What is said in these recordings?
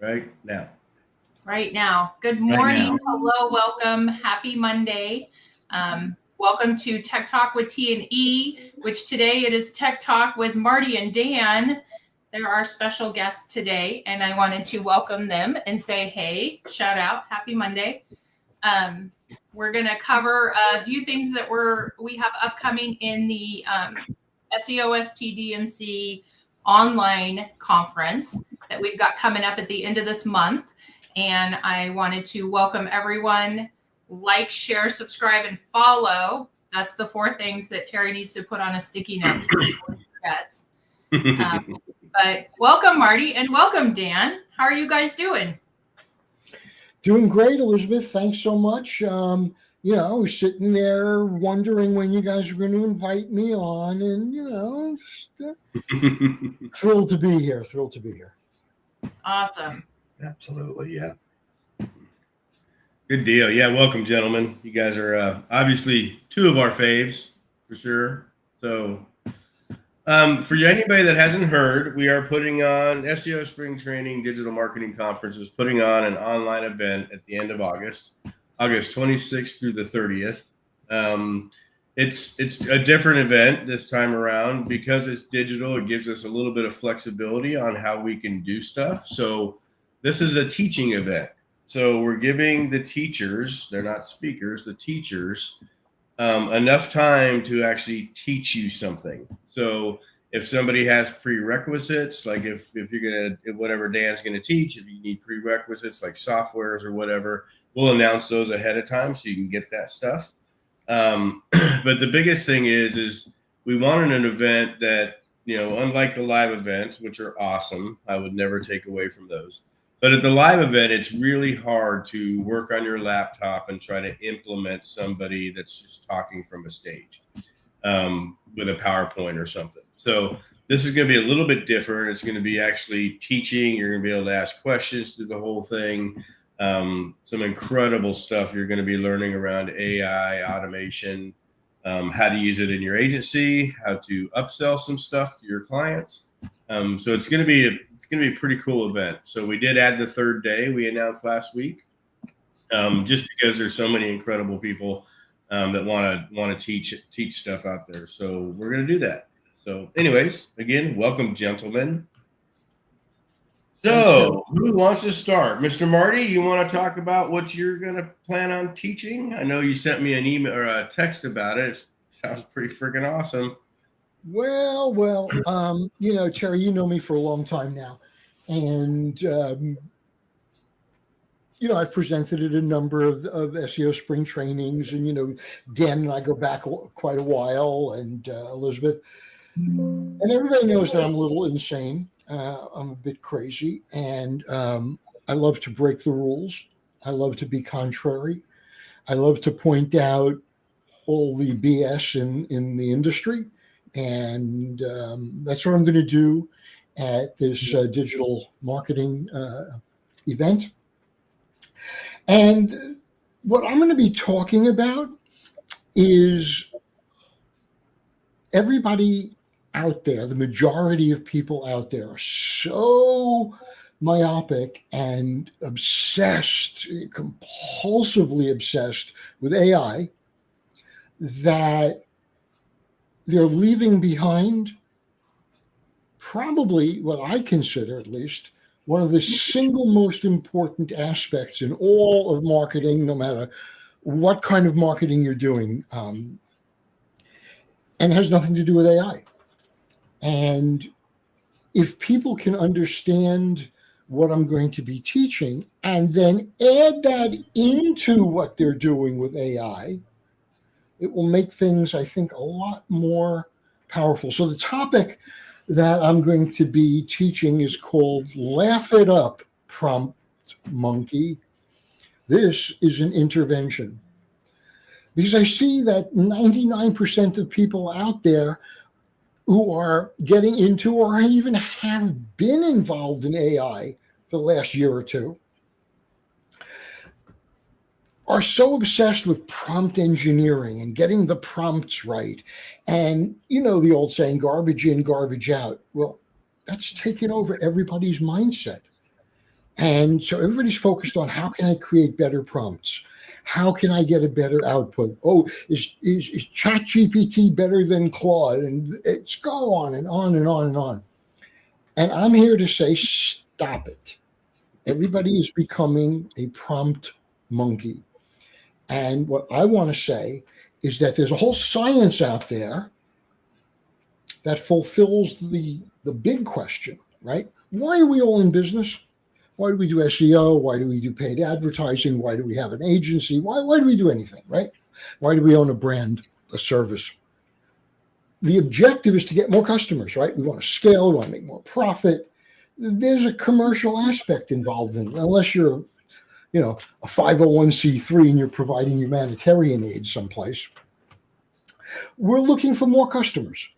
right now. Right now. Good morning. Hello, welcome. Happy Monday. Welcome to Tech Talk with T&E, which today it is Tech Talk with Marty and Dan. They're our special guests today, and I wanted to welcome them and say, hey, shout out, happy Monday. We're going to cover a few things that we have upcoming in the SEOST DMC online conference that we've got coming up at the end of this month. And I wanted to welcome everyone. Like, share, subscribe, and follow. That's the 4 things that Terry needs to put on a sticky note. But welcome, Marty, and welcome, Dan. How are you guys doing? Doing great, Elizabeth. Thanks so much. I was sitting there wondering when you guys were going to invite me on, and just thrilled to be here. Awesome. Absolutely, yeah. Good deal. Yeah, welcome, gentlemen. You guys are obviously 2 of our faves for sure. So for anybody that hasn't heard, we are putting on SEO Spring Training Digital Marketing Conference is putting on an online event at the end of August 26th through the 30th. It's a different event this time around because it's digital. It gives us a little bit of flexibility on how we can do stuff. So this is a teaching event. So we're giving the teachers, they're not speakers, the teachers, enough time to actually teach you something. So if somebody has prerequisites, like if you're going to, whatever Dan's going to teach, if you need prerequisites like softwares or whatever, we'll announce those ahead of time so you can get that stuff. But the biggest thing is we wanted an event that, unlike the live events, which are awesome, I would never take away from those. But at the live event, it's really hard to work on your laptop and try to implement somebody that's just talking from a stage with a PowerPoint or something. So this is going to be a little bit different. It's going to be actually teaching. You're going to be able to ask questions through the whole thing. Some incredible stuff you're going to be learning around AI, automation, how to use it in your agency, how to upsell some stuff to your clients. So it's going to be a pretty cool event. So we did add the 3rd day we announced last week, just because there's so many incredible people that want to teach stuff out there. So we're going to do that. So anyways, again, welcome, gentlemen. So who wants to start? Mr. Marty, you want to talk about what you're going to plan on teaching? I know you sent me an email or a text about it. It sounds pretty freaking awesome. Well, Terry, you know me for a long time now. And, I've presented at a number of SEO spring trainings. And, Dan and I go back quite a while, and Elisabeth. And everybody knows that I'm a little insane. I'm a bit crazy. And I love to break the rules. I love to be contrary. I love to point out all the BS in the industry. And that's what I'm going to do at this digital marketing event. And what I'm going to be talking about is everybody out there, the majority of people out there are so myopic and obsessed, compulsively obsessed with AI that they're leaving behind probably what I consider, at least, one of the single most important aspects in all of marketing, no matter what kind of marketing you're doing, and has nothing to do with AI. And if people can understand what I'm going to be teaching and then add that into what they're doing with AI, it will make things, I think, a lot more powerful. So the topic that I'm going to be teaching is called Laugh It Up, Prompt Monkey. This is an intervention. Because I see that 99% of people out there who are getting into or even have been involved in AI for the last year or two are so obsessed with prompt engineering and getting the prompts right. And you know the old saying, garbage in, garbage out. Well, that's taken over everybody's mindset. And so everybody's focused on how can I create better prompts? How can I get a better output? Oh, is ChatGPT better than Claude? And it's go on and on and on and on. And I'm here to say, stop it. Everybody is becoming a prompt monkey. And what I want to say is that there's a whole science out there that fulfills the big question, right? Why are we all in business? Why do we do SEO? Why do we do paid advertising? Why do we have an agency? Why do we do anything, right? Why do we own a brand, a service? The objective is to get more customers, right? We want to scale, we want to make more profit. There's a commercial aspect involved in it, unless you're, a 501c3 and you're providing humanitarian aid someplace. We're looking for more customers.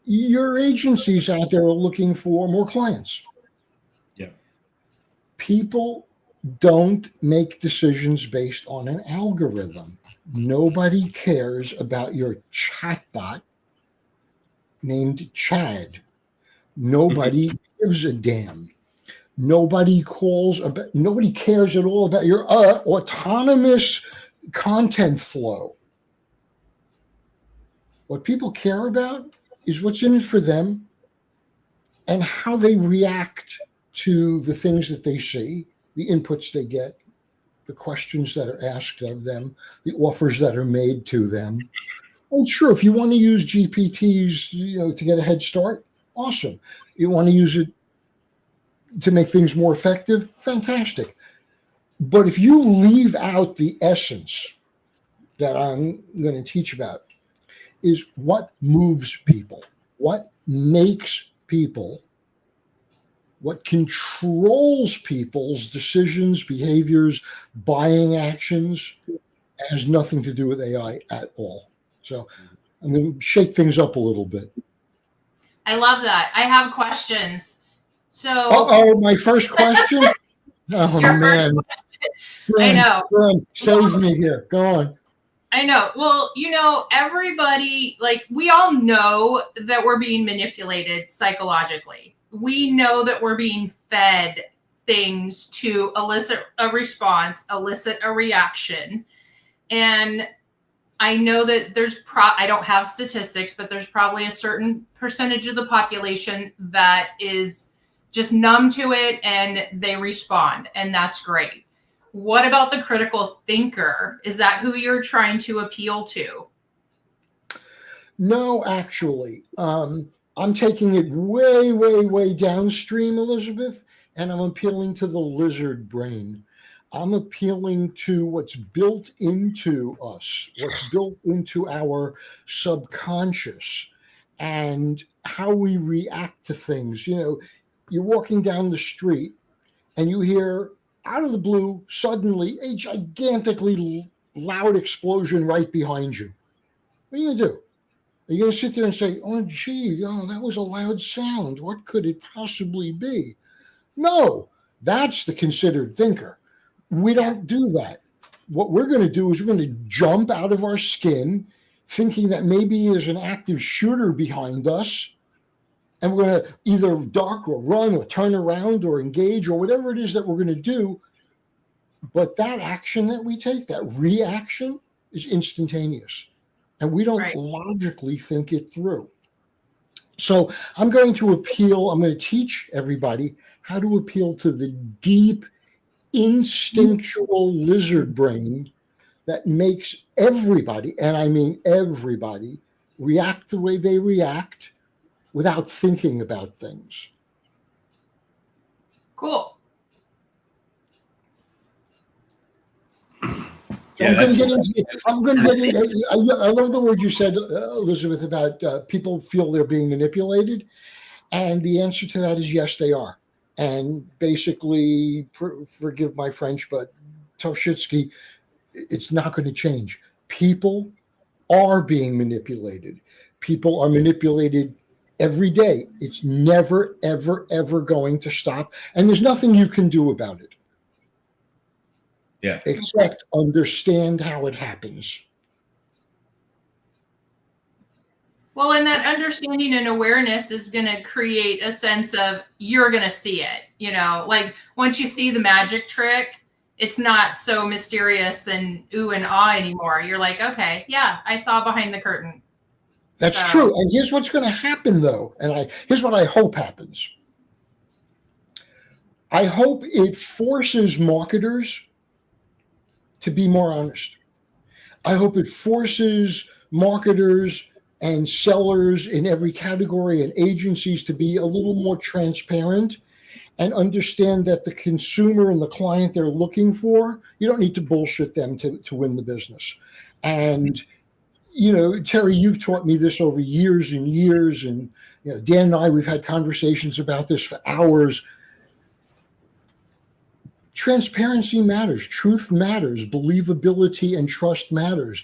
Your agencies out there are looking for more clients. Yeah. People don't make decisions based on an algorithm. Nobody cares about your chatbot named Chad. Nobody gives a damn. Nobody cares at all about your autonomous content flow. What people care about is what's in it for them and how they react to the things that they see, the inputs they get, the questions that are asked of them, the offers that are made to them. And sure, if you want to use GPTs, to get a head start, awesome. You want to use it to make things more effective, fantastic. But if you leave out the essence that I'm going to teach about, is what moves people, what makes people, what controls people's decisions, behaviors, buying actions, has nothing to do with AI at all. So I'm going to shake things up a little bit. I love that. I have questions. So, my first question? Oh, man. I know. Save me here. Go on. I know. Well, everybody, we all know that we're being manipulated psychologically. We know that we're being fed things to elicit a response, elicit a reaction. And I know that I don't have statistics, but there's probably a certain percentage of the population that is just numb to it and they respond. And that's great. What about the critical thinker? Is that who you're trying to appeal to? No, actually. I'm taking it way, way, way downstream, Elisabeth, and I'm appealing to the lizard brain. I'm appealing to what's built into us, what's built into our subconscious, and how we react to things. You're walking down the street and you hear out of the blue, suddenly a gigantically loud explosion right behind you. What are you going to do? Are you going to sit there and say, oh, gee, that was a loud sound. What could it possibly be? No, that's the considered thinker. We don't do that. What we're going to do is we're going to jump out of our skin thinking that maybe there's an active shooter behind us. And we're going to either duck or run or turn around or engage or whatever it is that we're going to do. But that action that we take, that reaction, is instantaneous. And we don't logically think it through. So I'm going to teach everybody how to appeal to the deep, instinctual lizard brain that makes everybody, and I mean everybody, react the way they react without thinking about things. Cool. Yeah, I'm going to get into. I love the word you said, Elisabeth, about people feel they're being manipulated, and the answer to that is yes, they are. And basically, forgive my French, but Tovshitsky, it's not going to change. People are being manipulated. People are manipulated every day. It's never, ever, ever going to stop. And there's nothing you can do about it. Yeah. Except understand how it happens. Well, and that understanding and awareness is going to create a sense of you're going to see it, like once you see the magic trick, it's not so mysterious and ooh and ah anymore. You're like, okay, yeah, I saw behind the curtain. That's true. And here's what's going to happen, though. And here's what I hope happens. I hope it forces marketers to be more honest. I hope it forces marketers and sellers in every category and agencies to be a little more transparent and understand that the consumer and the client they're looking for, you don't need to bullshit them to win the business. And, Terry, you've taught me this over years and years. And, Dan and I, we've had conversations about this for hours. Transparency matters. Truth matters. Believability and trust matters.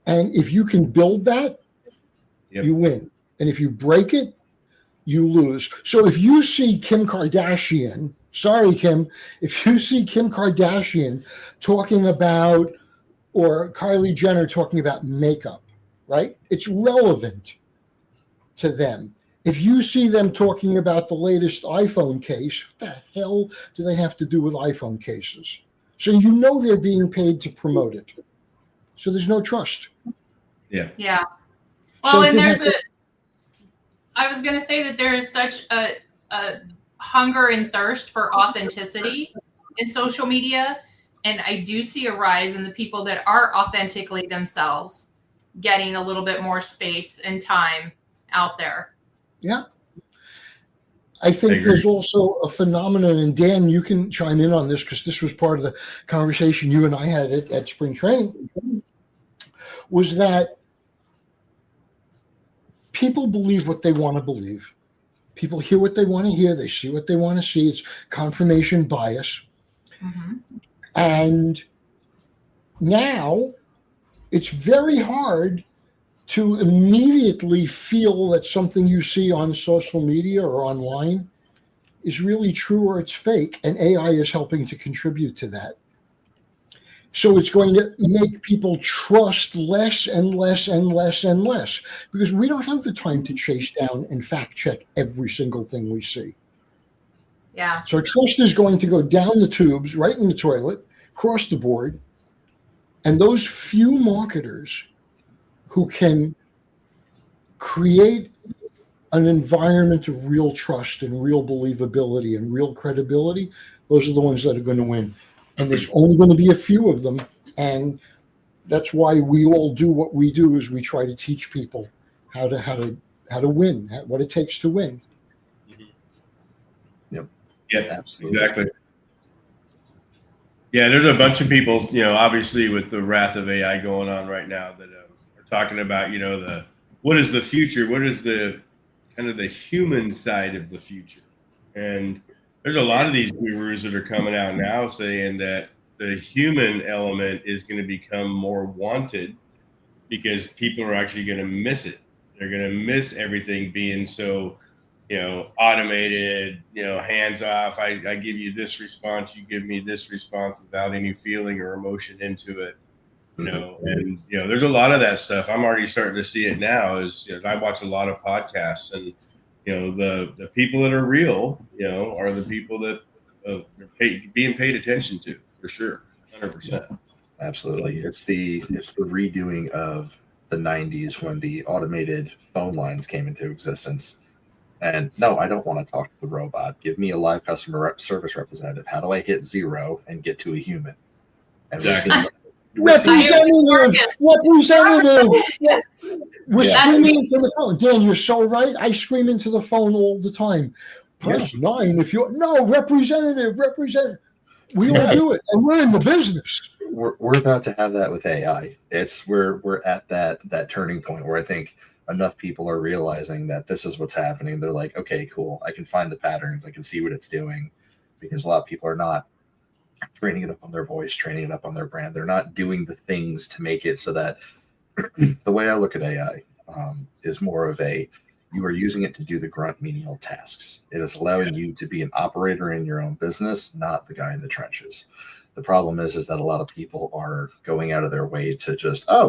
And if you can build that, you win. And if you break it, you lose. So if you see Kim Kardashian, sorry, Kim, if you see Kim Kardashian talking about, or Kylie Jenner talking about makeup, right? It's relevant to them. If you see them talking about the latest iPhone case, what the hell do they have to do with iPhone cases? So they're being paid to promote it. So there's no trust. Yeah. Yeah. Well, and I was going to say that there is such a hunger and thirst for authenticity in social media. And I do see a rise in the people that are authentically themselves getting a little bit more space and time out there. Yeah. I think there's also a phenomenon, and Dan, you can chime in on this because this was part of the conversation you and I had at spring training, was that people believe what they want to believe. People hear what they want to hear. They see what they want to see. It's confirmation bias. Mm-hmm. And now it's very hard to immediately feel that something you see on social media or online is really true or it's fake. And AI is helping to contribute to that. So it's going to make people trust less and less and less and less because we don't have the time to chase down and fact check every single thing we see. Yeah. So trust is going to go down the tubes, right in the toilet, across the board. And those few marketers who can create an environment of real trust and real believability and real credibility, those are the ones that are going to win. And there's only going to be a few of them. And that's why we all do what we do is we try to teach people how to win, what it takes to win. Yep. Yeah, absolutely. Exactly. Yeah, there's a bunch of people, obviously with the wrath of AI going on right now that are talking about, what is the future? What is the kind of the human side of the future? And there's a lot of these gurus that are coming out now saying that the human element is going to become more wanted because people are actually going to miss it. They're going to miss everything being so, automated, hands off. I give you this response, you give me this response without any feeling or emotion into it. And there's a lot of that stuff. I'm already starting to see it now. I watch a lot of podcasts, and the people that are real, are the people that are being paid attention to for sure, 100%. Absolutely, it's the redoing of the 90s when the automated phone lines came into existence. And no, I don't want to talk to the robot. Give me a live customer service representative. How do I hit 0 and get to a human? And exactly. Representative. We're screaming into the phone. Dan, you're so right. I scream into the phone all the time. Press 9 if you representative. We all do it, and we're in the business. We're about to have that with AI. We're at that turning point where I think enough people are realizing that this is what's happening. They're like, okay, cool. I can find the patterns. I can see what it's doing, because a lot of people are not training it up on their voice, training it up on their brand. They're not doing the things to make it so that the way I look at AI is more of you are using it to do the grunt menial tasks. It is allowing you to be an operator in your own business, not the guy in the trenches. The problem is that a lot of people are going out of their way to just, I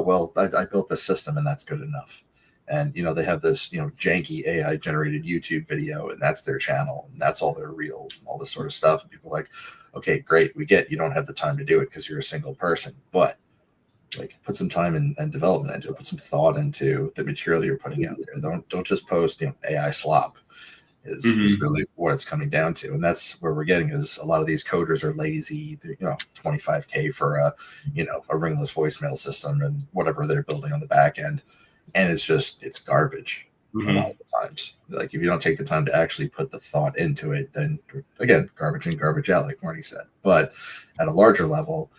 built this system and that's good enough. And, they have this, janky AI generated YouTube video, and that's their channel, and that's all their reels and all this sort of stuff. And people are like, okay, great. We get you don't have the time to do it because you're a single person, but like put some time and development into it, put some thought into the material you're putting out there. Don't just post, AI slop is really what it's coming down to. And that's where we're getting is a lot of these coders are lazy, 25K for a ringless voicemail system and whatever they're building on the back end. And it's garbage a lot of the times. Like if you don't take the time to actually put the thought into it, then again, garbage in, garbage out, like Marty said. But at a larger level,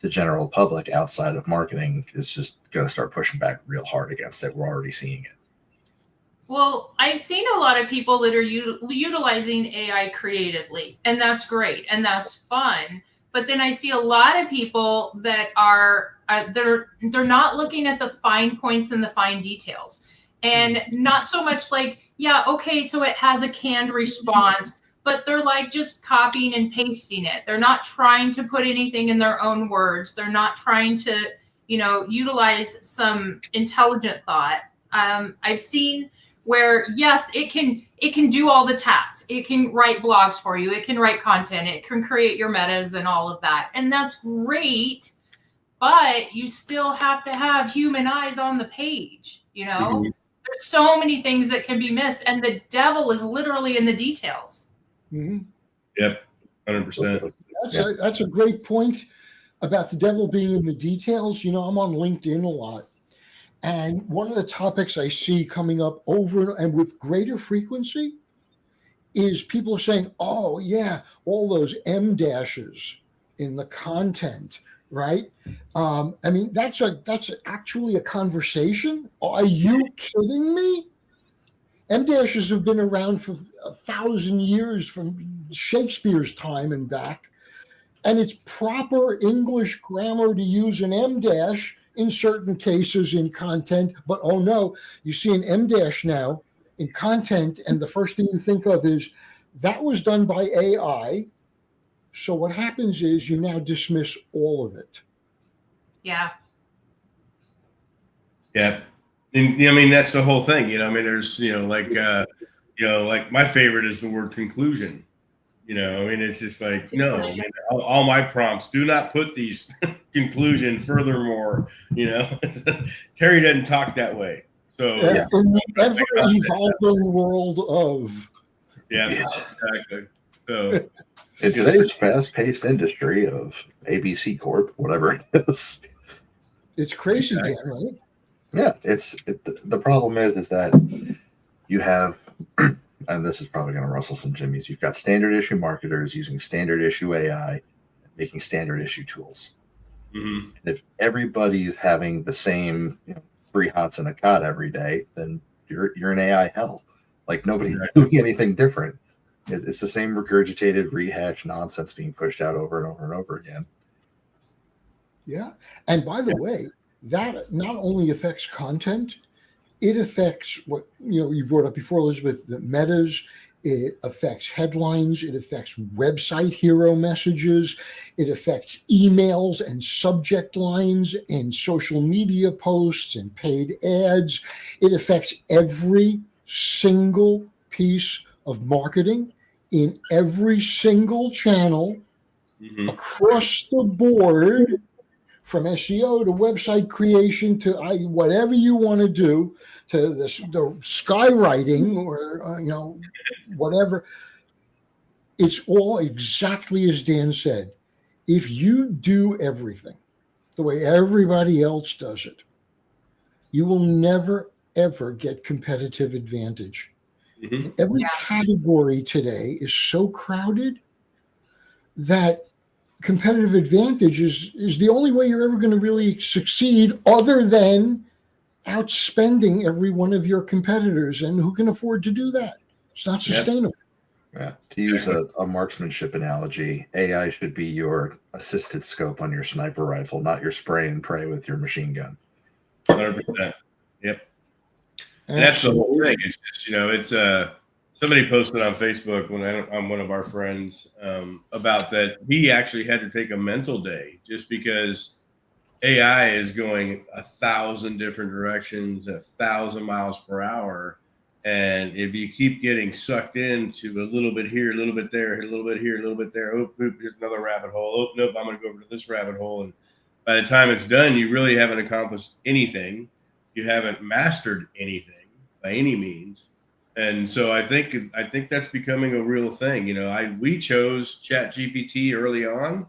the general public outside of marketing is just going to start pushing back real hard against it. We're already seeing it. Well, I've seen a lot of people that are utilizing AI creatively, and that's great and that's fun. But then I see a lot of people that are they're not looking at the fine points and the fine details, and not so much like, yeah, okay, so it has a canned response, but they're like just copying and pasting it. They're not trying to put anything in their own words. They're not trying to, utilize some intelligent thought. I've seen where, yes, it can do all the tasks. It can write blogs for you. It can write content. It can create your metas and all of that. And that's great, but you still have to have human eyes on the page, There's so many things that can be missed, and the devil is literally in the details. Yep, 100%. That's a great point about the devil being in the details. I'm on LinkedIn a lot. And one of the topics I see coming up over and with greater frequency is people are saying, oh, yeah, all those M dashes in the content, right? That's actually a conversation. Are you kidding me? M dashes have been around for 1,000 years from Shakespeare's time and back. And it's proper English grammar to use an M dash in certain cases in content, but oh no, you see an M dash now in content, and the first thing you think of is that was done by AI. So what happens is you now dismiss all of it. Yeah. Yeah. And, that's the whole thing. There's, like my favorite is the word conclusion. It's just like, no, all my prompts do not put these conclusion furthermore, Terry doesn't talk that way. So in the ever evolving world of. Yeah, exactly. So in today's fast-paced industry of ABC Corp, whatever it is, it's crazy, Dan, right? Yeah, the problem is that you have, and this is probably going to rustle some jimmies, you've got standard issue marketers using standard issue AI, making standard issue tools. And if everybody's having the same 3 hots and a cot every day, then you're in AI hell. Like nobody's doing anything different. It's the same regurgitated, rehashed nonsense being pushed out over and over and over again. Yeah. And by the way, that not only affects content, it affects what you brought up before, Elisabeth, the metas. It affects headlines. It affects website hero messages. It affects emails and subject lines and social media posts and paid ads. It affects every single piece of marketing in every single channel across the board, from SEO to website creation to whatever you want to do, to the skywriting or whatever. It's all exactly as Dan said. If you do everything the way everybody else does it, you will never ever get competitive advantage. Every category today is so crowded that competitive advantage is the only way you're ever going to really succeed, other than outspending every one of your competitors. And who can afford to do that? It's not sustainable. Yeah. To use a marksmanship analogy, AI should be your assisted scope on your sniper rifle, not your spray and pray with your machine gun. 100%. Yep. And that's the whole thing. It's just, it's somebody posted on Facebook I'm one of our friends about that. He actually had to take a mental day just because AI is going 1,000 different directions, 1,000 miles per hour. And if you keep getting sucked into a little bit here, a little bit there, a little bit here, a little bit there, oh, here's another rabbit hole. Oh, nope, I'm going to go over to this rabbit hole. And by the time it's done, you really haven't accomplished anything. You haven't mastered anything by any means. And so I think that's becoming a real thing. We chose ChatGPT early on.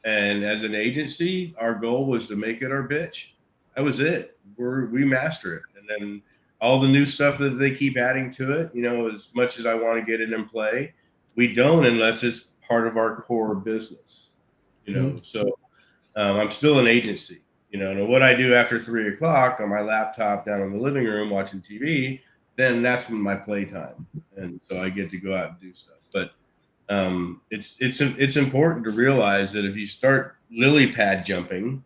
And as an agency, our goal was to make it our bitch. That was it. We master it. And then all the new stuff that they keep adding to it, as much as I want to get it in play, we don't unless it's part of our core business, So I'm still an agency, and what I do after 3:00 on my laptop down in the living room watching TV, then that's when my playtime. And so I get to go out and do stuff. But it's important to realize that if you start lily pad jumping,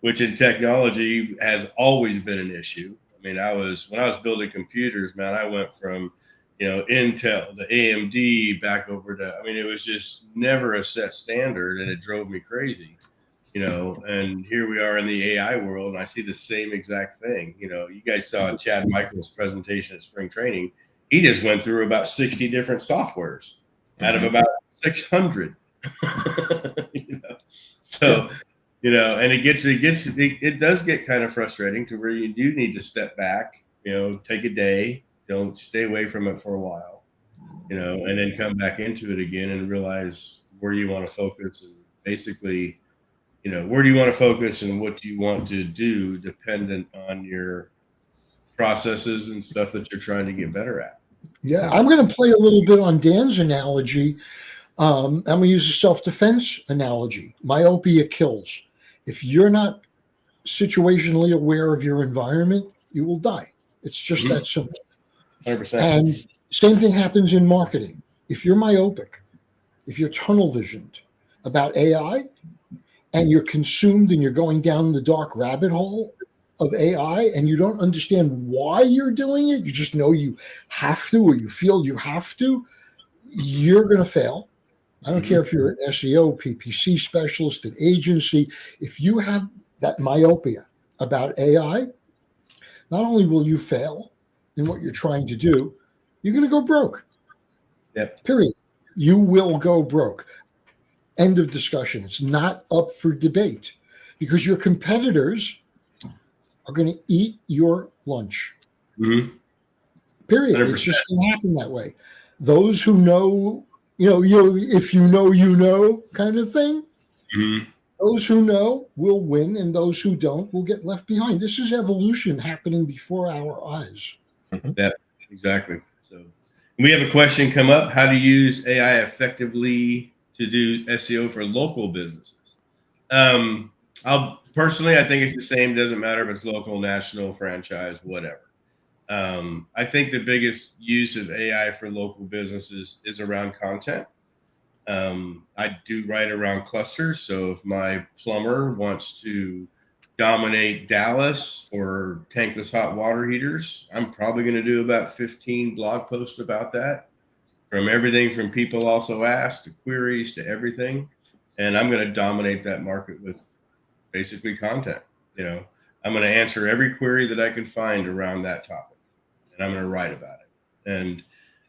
which in technology has always been an issue. I mean, when I was building computers, man, I went from, Intel to AMD back over to, it was just never a set standard, and it drove me crazy, and here we are in the AI world, and I see the same exact thing. You guys saw Chad Michael's presentation at spring training. He just went through about 60 different softwares out of about 600. So, and it does get kind of frustrating to where you do need to step back, take a day, don't stay away from it for a while, and then come back into it again and realize where you want to focus, and basically, where do you want to focus and what do you want to do dependent on your processes and stuff that you're trying to get better at. Yeah, I'm going to play a little bit on Dan's analogy. I'm going to use a self-defense analogy. Myopia kills. If you're not situationally aware of your environment, you will die. It's just that simple. 100%. And same thing happens in marketing. If you're myopic, if you're tunnel visioned about AI, and you're consumed and you're going down the dark rabbit hole of AI and you don't understand why you're doing it, you just know you have to, or you feel you have to, you're going to fail. I don't care if you're an SEO, PPC specialist, an agency. If you have that myopia about AI, not only will you fail in what you're trying to do, you're going to go broke. Yep. Period. You will go broke. End of discussion. It's not up for debate because your competitors are going to eat your lunch. Mm-hmm. Period. 100%. It's just going to happen that way. Those who know, if you know, kind of thing. Mm-hmm. Those who know will win, and those who don't will get left behind. This is evolution happening before our eyes. Yeah, exactly. So we have a question come up: how to use AI effectively to do SEO for local businesses? I think it's the same. Doesn't matter if it's local, national, franchise, whatever. I think the biggest use of AI for local businesses is around content. I do write around clusters. So if my plumber wants to dominate Dallas for tankless hot water heaters, I'm probably going to do about 15 blog posts about that, from everything from people also ask to queries to everything. And I'm going to dominate that market with basically content. I'm going to answer every query that I can find around that topic, and I'm going to write about it. And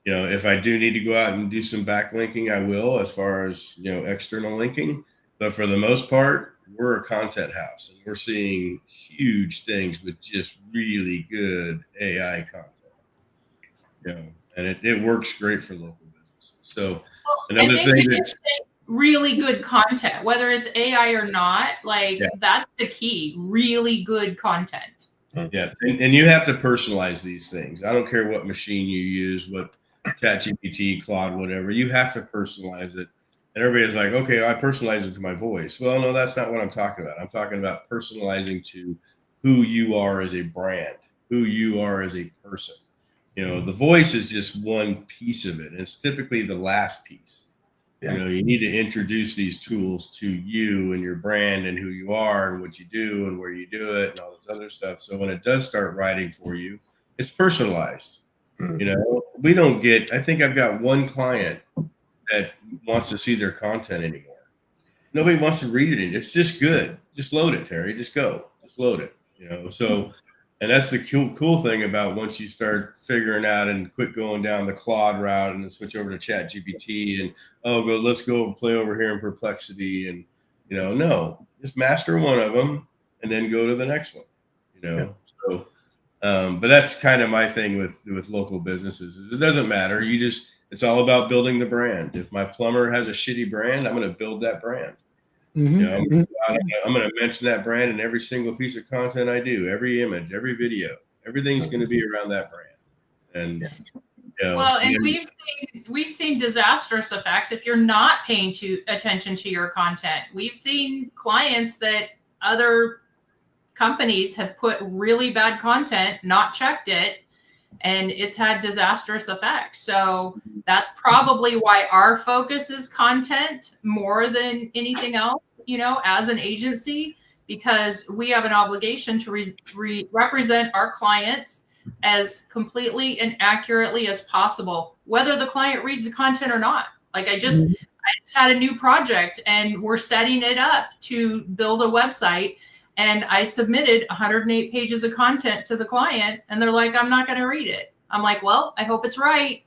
if I do need to go out and do some backlinking, I will, as far as external linking. But for the most part, we're a content house, and we're seeing huge things with just really good AI content. And it works great for local businesses. So another thing that's really good content, whether it's AI or not, that's the key. Really good content. Yeah, and you have to personalize these things. I don't care what machine you use, what ChatGPT, Claude, whatever. You have to personalize it. And everybody's like, okay, I personalize it to my voice. Well, no, that's not what I'm talking about. I'm talking about personalizing to who you are as a brand, who you are as a person. The voice is just one piece of it. And it's typically the last piece. Yeah. You need to introduce these tools to you and your brand and who you are and what you do and where you do it and all this other stuff. So when it does start writing for you, it's personalized. We don't get, I think I've got one client that wants to see their content anymore. nobody wants to read it. It's just good. Just load it, Terry. Just go. Just load it. So, and that's the cool thing about once you start figuring out and quit going down the Claude route and then switch over to Chat GPT and let's go play over here in Perplexity and no, just master one of them and then go to the next one. So but that's kind of my thing with local businesses is it doesn't matter. It's all about building the brand. If my plumber has a shitty brand, I'm going to build that brand. I'm going to mention that brand in every single piece of content I do, every image, every video, everything's going to be around that brand. And we've seen disastrous effects if you're not paying attention to your content. We've seen clients that other companies have put really bad content, not checked it, and it's had disastrous effects. So that's probably why our focus is content more than anything else, as an agency, because we have an obligation to represent our clients as completely and accurately as possible, whether the client reads the content or not. Like I just had a new project and we're setting it up to build a website. And I submitted 108 pages of content to the client and they're like, I'm not going to read it. I'm like, well, I hope it's right.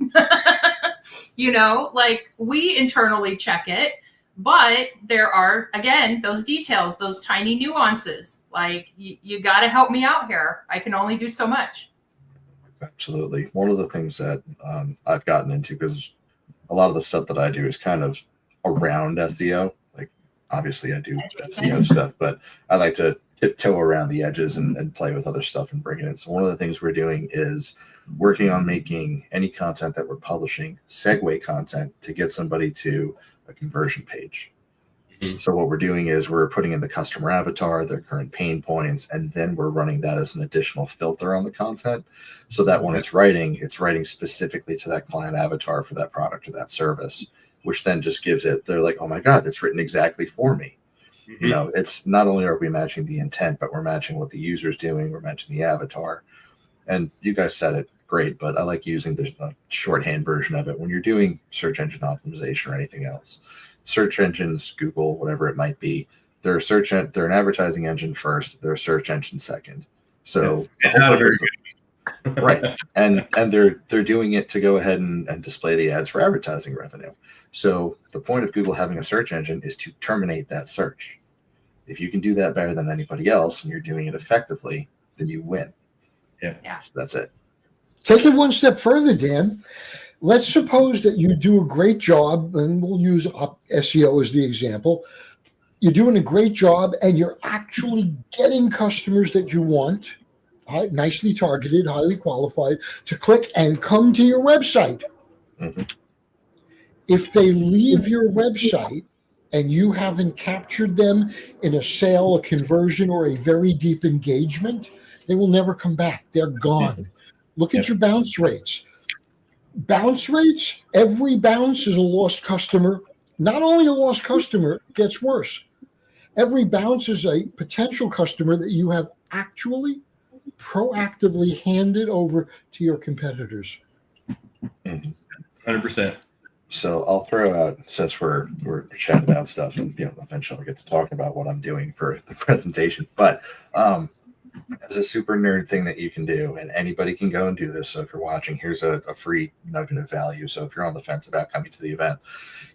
Like we internally check it, but there are, again, those details, those tiny nuances. Like you got to help me out here. I can only do so much. Absolutely. One of the things that I've gotten into, because a lot of the stuff that I do is kind of around SEO. Like obviously I do SEO stuff, but I like to tiptoe around the edges and play with other stuff and bring it in. So one of the things we're doing is working on making any content that we're publishing segue content to get somebody to a conversion page. So what we're doing is we're putting in the customer avatar, their current pain points, and then we're running that as an additional filter on the content so that when it's writing specifically to that client avatar for that product or that service, which then just gives it, they're like, oh my God, it's written exactly for me. It's not only are we matching the intent, but we're matching what the user's doing, we're matching the avatar. And you guys said it great, but I like using the shorthand version of it. When you're doing search engine optimization or anything else, search engines, Google, whatever it might be, they're an advertising engine first, they're a search engine second. So right. And they're doing it to go ahead and display the ads for advertising revenue. So the point of Google having a search engine is to terminate that search. If you can do that better than anybody else and you're doing it effectively, then you win. Yeah. So that's it. Take it one step further, Dan. Let's suppose that you do a great job, and we'll use SEO as the example. You're doing a great job and you're actually getting customers that you want, nicely targeted, highly qualified, to click and come to your website. Mm-hmm. If they leave your website and you haven't captured them in a sale, a conversion, or a very deep engagement, they will never come back. They're gone. Look at your bounce rates. Bounce rates, every bounce is a lost customer. Not only a lost customer, it gets worse. Every bounce is a potential customer that you have actually proactively handed over to your competitors. 100%. So I'll throw out, since we're chatting about stuff, and eventually I'll get to talking about what I'm doing for the presentation. But as a super nerd thing that you can do, and anybody can go and do this. So if you're watching, here's a free nugget of value. So if you're on the fence about coming to the event,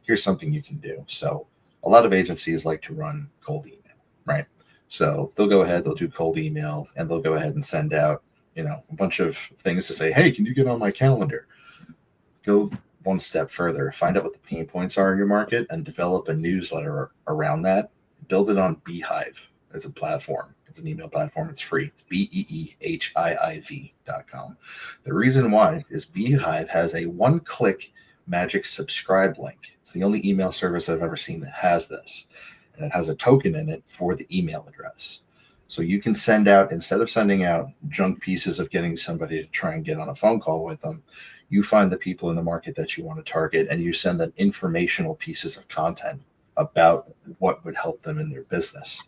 here's something you can do. So a lot of agencies like to run cold email, right? So they'll go ahead, they'll do cold email, and they'll go ahead and send out, a bunch of things to say, hey, can you get on my calendar? Go one step further, find out what the pain points are in your market and develop a newsletter around that. Build it on Beehive as a platform. It's an email platform. It's free. It's BEEHIIV.com. The reason why is Beehive has a one-click magic subscribe link. It's the only email service I've ever seen that has this. And it has a token in it for the email address. So you can send out, instead of sending out junk pieces of getting somebody to try and get on a phone call with them, you find the people in the market that you want to target and you send them informational pieces of content about what would help them in their business.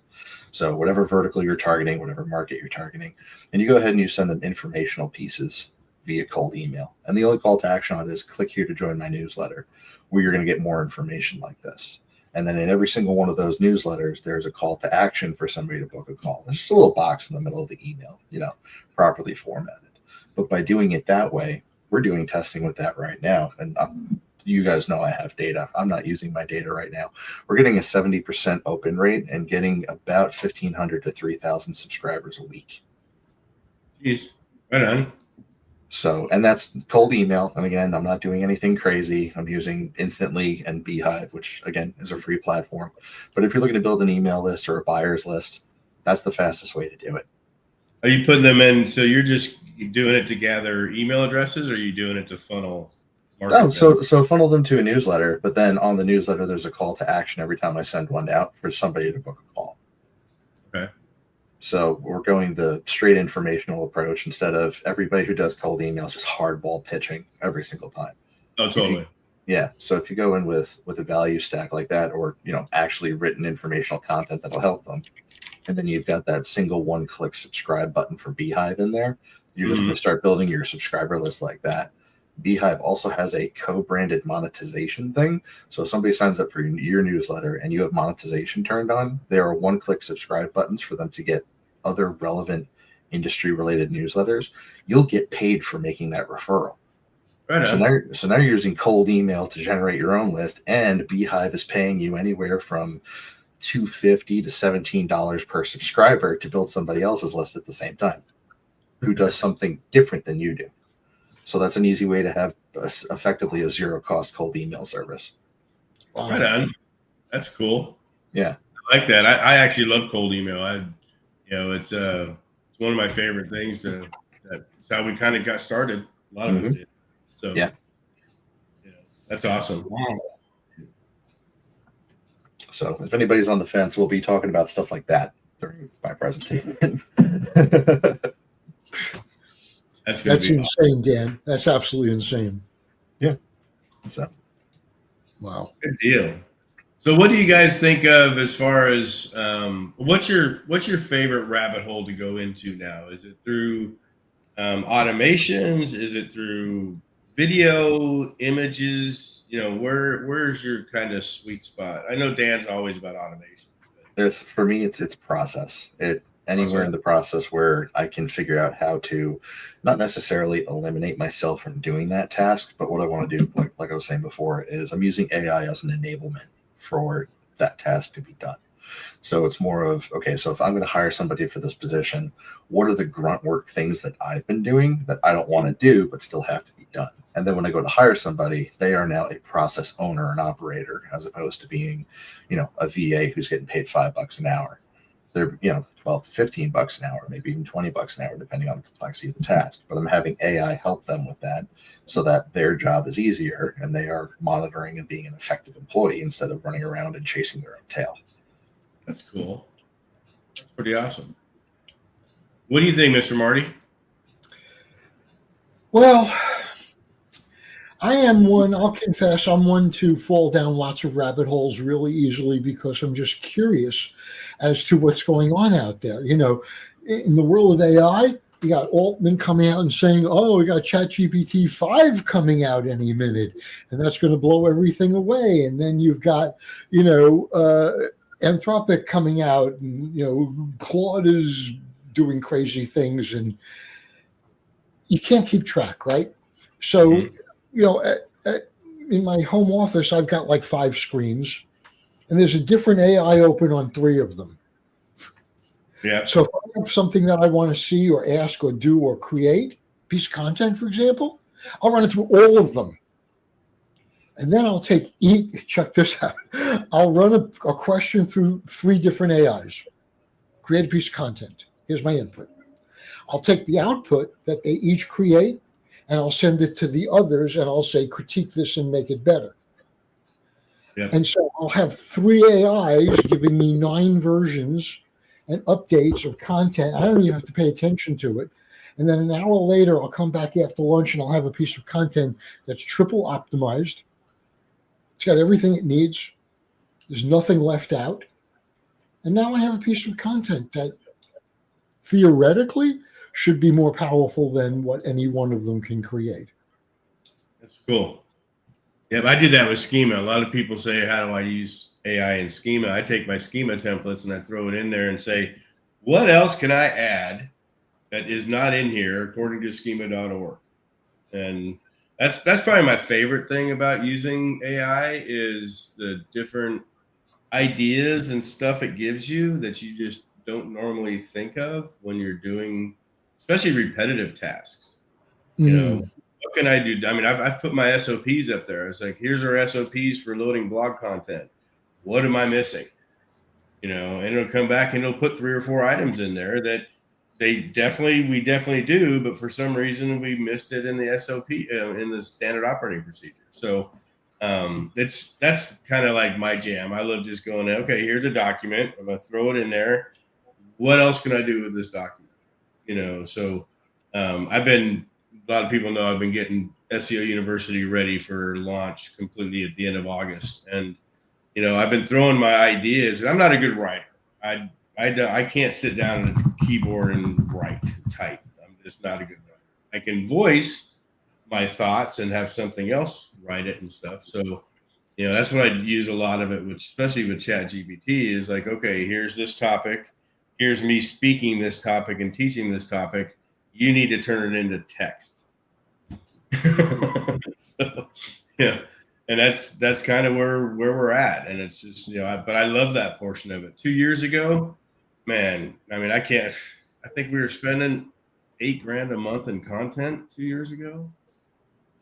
So whatever vertical you're targeting, whatever market you're targeting, and you go ahead and you send them informational pieces via cold email. And the only call to action on it is click here to join my newsletter, where you're going to get more information like this. And then in every single one of those newsletters, there's a call to action for somebody to book a call. There's just a little box in the middle of the email, properly formatted. But by doing it that way, we're doing testing with that right now. And you guys know I have data. I'm not using my data right now. We're getting a 70% open rate and getting about 1,500 to 3,000 subscribers a week. Jeez, right on. So, and that's cold email. And again, I'm not doing anything crazy. I'm using Instantly and Beehive, which again is a free platform. But if you're looking to build an email list or a buyer's list, that's the fastest way to do it. Are you putting them in? So you're just doing it to gather email addresses, or are you doing it to funnel? Oh, so funnel them to a newsletter, but then on the newsletter, there's a call to action every time I send one out for somebody to book a call. Okay. So we're going the straight informational approach instead of everybody who does cold emails just hardball pitching every single time. Oh, totally. Yeah. So if you go in with a value stack like that, or actually written informational content that'll help them, and then you've got that single one-click subscribe button for Beehive in there, you're just going to start building your subscriber list like that. Beehive also has a co-branded monetization thing. So if somebody signs up for your newsletter and you have monetization turned on, there are one-click subscribe buttons for them to get other relevant industry-related newsletters. You'll get paid for making that referral. Right so now you're using cold email to generate your own list, and Beehive is paying you anywhere from $2.50 to $17 per subscriber to build somebody else's list at the same time, who does something different than you do. So that's an easy way to have effectively a zero-cost cold email service. Wow. Right on. That's cool. Yeah, I like that. I actually love cold email. It's one of my favorite things. That's how we kind of got started. A lot of us did. So yeah, that's awesome. Wow. So if anybody's on the fence, we'll be talking about stuff like that during my presentation. That's insane, Dan. That's absolutely insane. Yeah. So, wow. Good deal. So, what do you guys think of as far as what's your favorite rabbit hole to go into now? Is it through automations? Is it through video, images? Where's your kind of sweet spot? I know Dan's always about automation. For me, it's process. Anywhere in the process where I can figure out how to not necessarily eliminate myself from doing that task, but what I want to do, like I was saying before, is I'm using AI as an enablement for that task to be done. So it's more of, okay, so if I'm going to hire somebody for this position, what are the grunt work things that I've been doing that I don't want to do, but still have to be done? And then when I go to hire somebody, they are now a process owner and operator, as opposed to being, a VA who's getting paid $5 an hour. They're, 12 to 15 bucks an hour, maybe even 20 bucks an hour, depending on the complexity of the task. But I'm having AI help them with that so that their job is easier and they are monitoring and being an effective employee instead of running around and chasing their own tail. That's cool. That's pretty awesome. What do you think, Mr. Marty? Well, I'll confess, I'm one to fall down lots of rabbit holes really easily because I'm just curious as to what's going on out there. In the world of AI, you got Altman coming out and saying, oh, we got ChatGPT 5 coming out any minute, and that's going to blow everything away. And then you've got, Anthropic coming out, and, Claude is doing crazy things, and you can't keep track, right? So, in my home office, I've got like 5 screens, and there's a different AI open on 3 of them. Yeah. So if I have something that I want to see or ask or do or create, piece of content, for example, I'll run it through all of them. And then I'll check this out. I'll run a question through 3 different AIs, create a piece of content. Here's my input. I'll take the output that they each create, and I'll send it to the others, and I'll say, critique this and make it better. Yeah. And so I'll have 3 AIs giving me 9 versions and updates of content. I don't even have to pay attention to it. And then an hour later, I'll come back after lunch, and I'll have a piece of content that's triple optimized. It's got everything it needs. There's nothing left out. And now I have a piece of content that theoretically should be more powerful than what any one of them can create. That's cool. Yeah, I did that with Schema. A lot of people say, how do I use AI and schema. I take my schema templates and I throw it in there and say, what else can I add that is not in here according to schema.org? And that's probably my favorite thing about using AI is the different ideas and stuff it gives you that you just don't normally think of when you're doing, especially repetitive tasks. You know, what can I do? I mean, I've put my SOPs up there. It's like, here's our SOPs for loading blog content. What am I missing? You know, and it'll come back and it'll put 3 or 4 items in there that we definitely do, but for some reason we missed it in the SOP, in the standard operating procedure. So that's kind of like my jam. I love just going, okay, here's a document. I'm going to throw it in there. What else can I do with this document? You know, so a lot of people know I've been getting SEO University ready for launch completely at the end of August. And, you know, I've been throwing my ideas. I'm not a good writer. I can't sit down at a keyboard and type. I'm just not a good writer. I can voice my thoughts and have something else write it and stuff. So, you know, that's what I use a lot of it, which especially with ChatGPT is like, okay, here's this topic. Here's me speaking this topic and teaching this topic. You need to turn it into text. So, yeah. And that's kind of where we're at. And it's just, you know, but I love that portion of it. 2 years ago, man, I mean, I think we were spending $8,000 a month in content 2 years ago.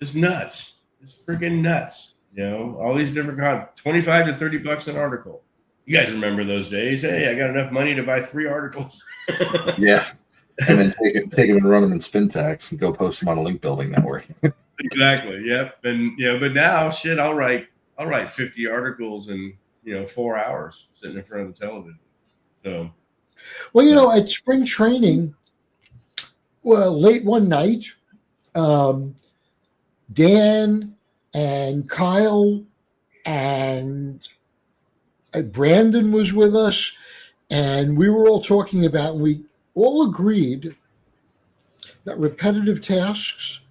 It's nuts. It's freaking nuts. You know, all these different $25 to $30 an article. You guys remember those days? Hey, I got enough money to buy 3 articles. Yeah. And then take them and run them in Spintax and go post them on a link building network. Exactly. Yep. And, you know, but now shit, I'll write 50 articles in, you know, 4 hours sitting in front of the television. So, well, you know, at spring training, late one night, Dan and Kyle and Brandon was with us, and we were all talking about, and we all agreed that repetitive tasks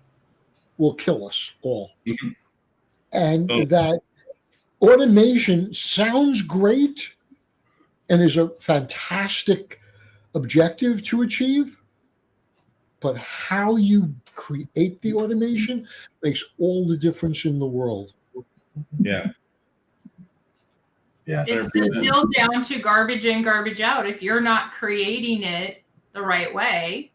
will kill us all. Mm-hmm. And that automation sounds great and is a fantastic objective to achieve, but how you create the automation makes all the difference in the world. Yeah. Yeah. It's distilled down to garbage in, garbage out. If you're not creating it the right way,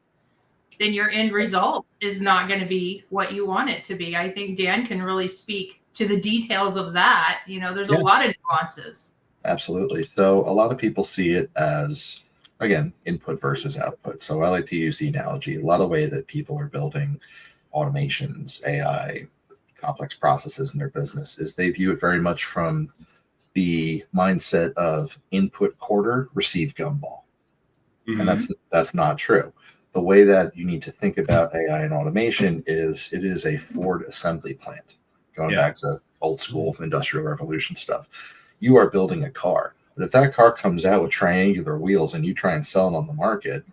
then your end result is not going to be what you want it to be. I think Dan can really speak to the details of that. You know, there's a lot of nuances. Absolutely. So a lot of people see it as, again, input versus output. So I like to use the analogy. A lot of way that people are building automations, AI, complex processes in their business is they view it very much from the mindset of input quarter, receive gumball. Mm-hmm. And that's not true. The way that you need to think about AI and automation is it is a Ford assembly plant, going back to old school industrial revolution stuff. You are building a car, but if that car comes out with triangular wheels and you try and sell it on the market,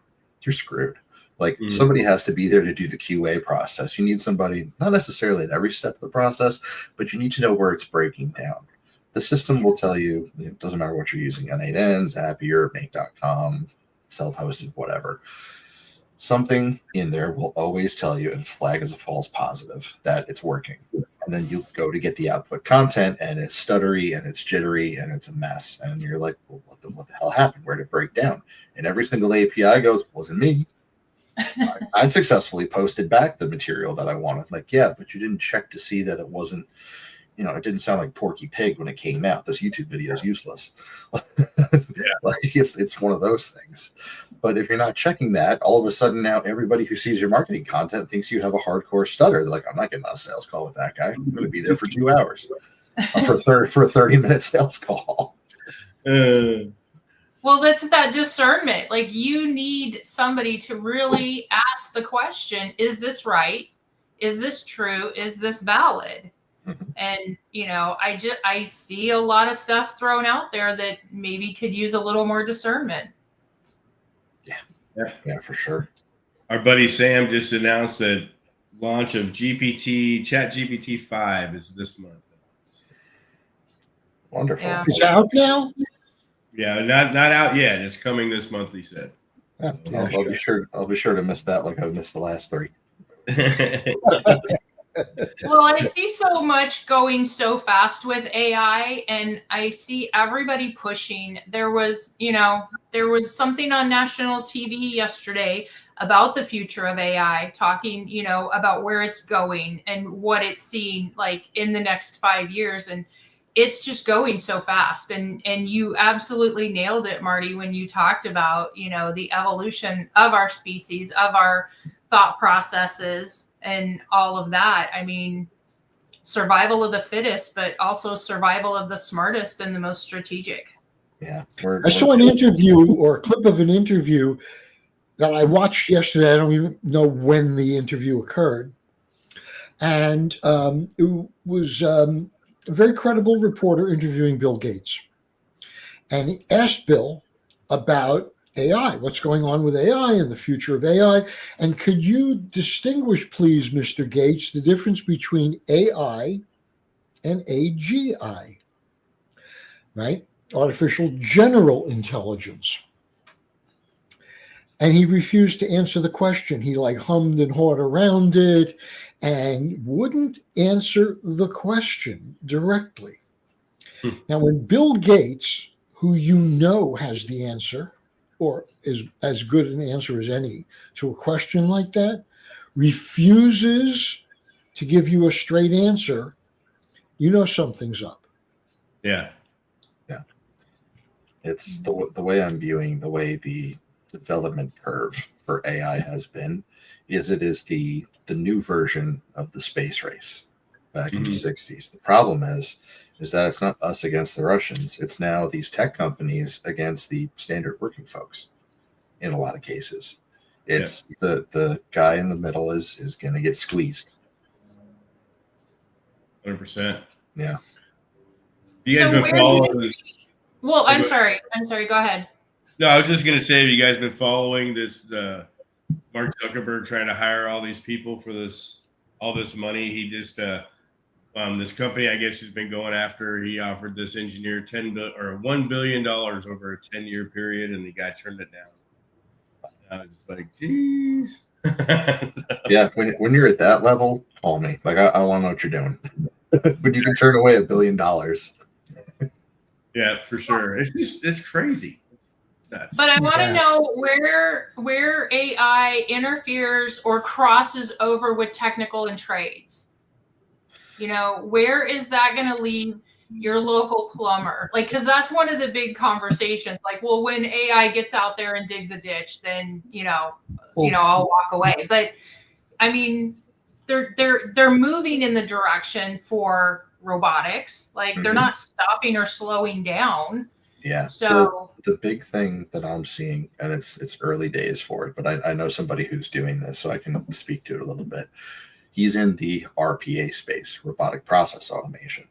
you're screwed. Like somebody has to be there to do the QA process. You need somebody, not necessarily at every step of the process, but you need to know where it's breaking down. The system will tell you, it doesn't matter what you're using, N8N, Zapier, Make.com, self-hosted, whatever. Something in there will always tell you and flag as a false positive that it's working. And then you go to get the output content and it's stuttery and it's jittery and it's a mess. And you're like, well, what the hell happened? Where did it break down? And every single API goes, wasn't me. I successfully posted back the material that I wanted. Like, yeah, but you didn't check to see that it wasn't, you know, it didn't sound like Porky Pig when it came out. This YouTube video is useless. Like it's one of those things. But if you're not checking that, all of a sudden now everybody who sees your marketing content thinks you have a hardcore stutter. They're like, I'm not getting on a sales call with that guy. I'm going to be there for 2 hours for a 30-minute sales call. Well, that's that discernment. Like you need somebody to really ask the question, is this right? Is this true? Is this valid? And, you know, I see a lot of stuff thrown out there that maybe could use a little more discernment. Yeah, for sure. Our buddy Sam just announced that launch of ChatGPT 5 is this month. Wonderful. Yeah. It's out now. Yeah, not out yet. It's coming this month, he said. Yeah, I'll be sure to miss that like I've missed the last 3. Well, I see so much going so fast with AI, and I see everybody pushing. There was something on national TV yesterday about the future of AI, talking, about where it's going and what it's seeing like in the next 5 years. And it's just going so fast. And you absolutely nailed it, Marty, when you talked about, the evolution of our species, of our thought processes, and all of that. I mean, survival of the fittest, but also survival of the smartest and the most strategic. Yeah. I saw an interview or a clip of an interview that I watched yesterday. I don't even know when the interview occurred. And it was a very credible reporter interviewing Bill Gates. And he asked Bill about AI, what's going on with AI and the future of AI. And could you distinguish, please, Mr. Gates, the difference between AI and AGI, right? Artificial general intelligence. And he refused to answer the question. He hummed and hawed around it and wouldn't answer the question directly. Now, when Bill Gates, who has the answer, or is as good an answer as any to a question like that, refuses to give you a straight answer, something's up. Yeah. Yeah. It's the way I'm viewing the way the development curve for AI has been, is it is the new version of the space race back in the 60s. The problem is that it's not us against the Russians. It's now these tech companies against the standard working folks in a lot of cases. It's the guy in the middle is going to get squeezed. 100%. Yeah. You guys been following this? Well, I'm sorry. Go ahead. No, I was just going to say, have you guys been following this Mark Zuckerberg trying to hire all these people for all this money? He just this company, I guess, has been going after. He offered this engineer $1 billion over a 10-year period, and the guy turned it down. I was just like, geez. Yeah, when you're at that level, call me. I want to know what you're doing. When you can turn away $1 billion. Yeah, for sure. It's crazy. It's nuts. But I want to know where AI interferes or crosses over with technical and trades. Where is that going to leave your local plumber? Because that's one of the big conversations. When AI gets out there and digs a ditch, then I'll walk away. But I mean, they're moving in the direction for robotics. They're not stopping or slowing down. Yeah. So the big thing that I'm seeing, and it's early days for it, but I know somebody who's doing this, so I can speak to it a little bit. He's in the RPA space, robotic process automation.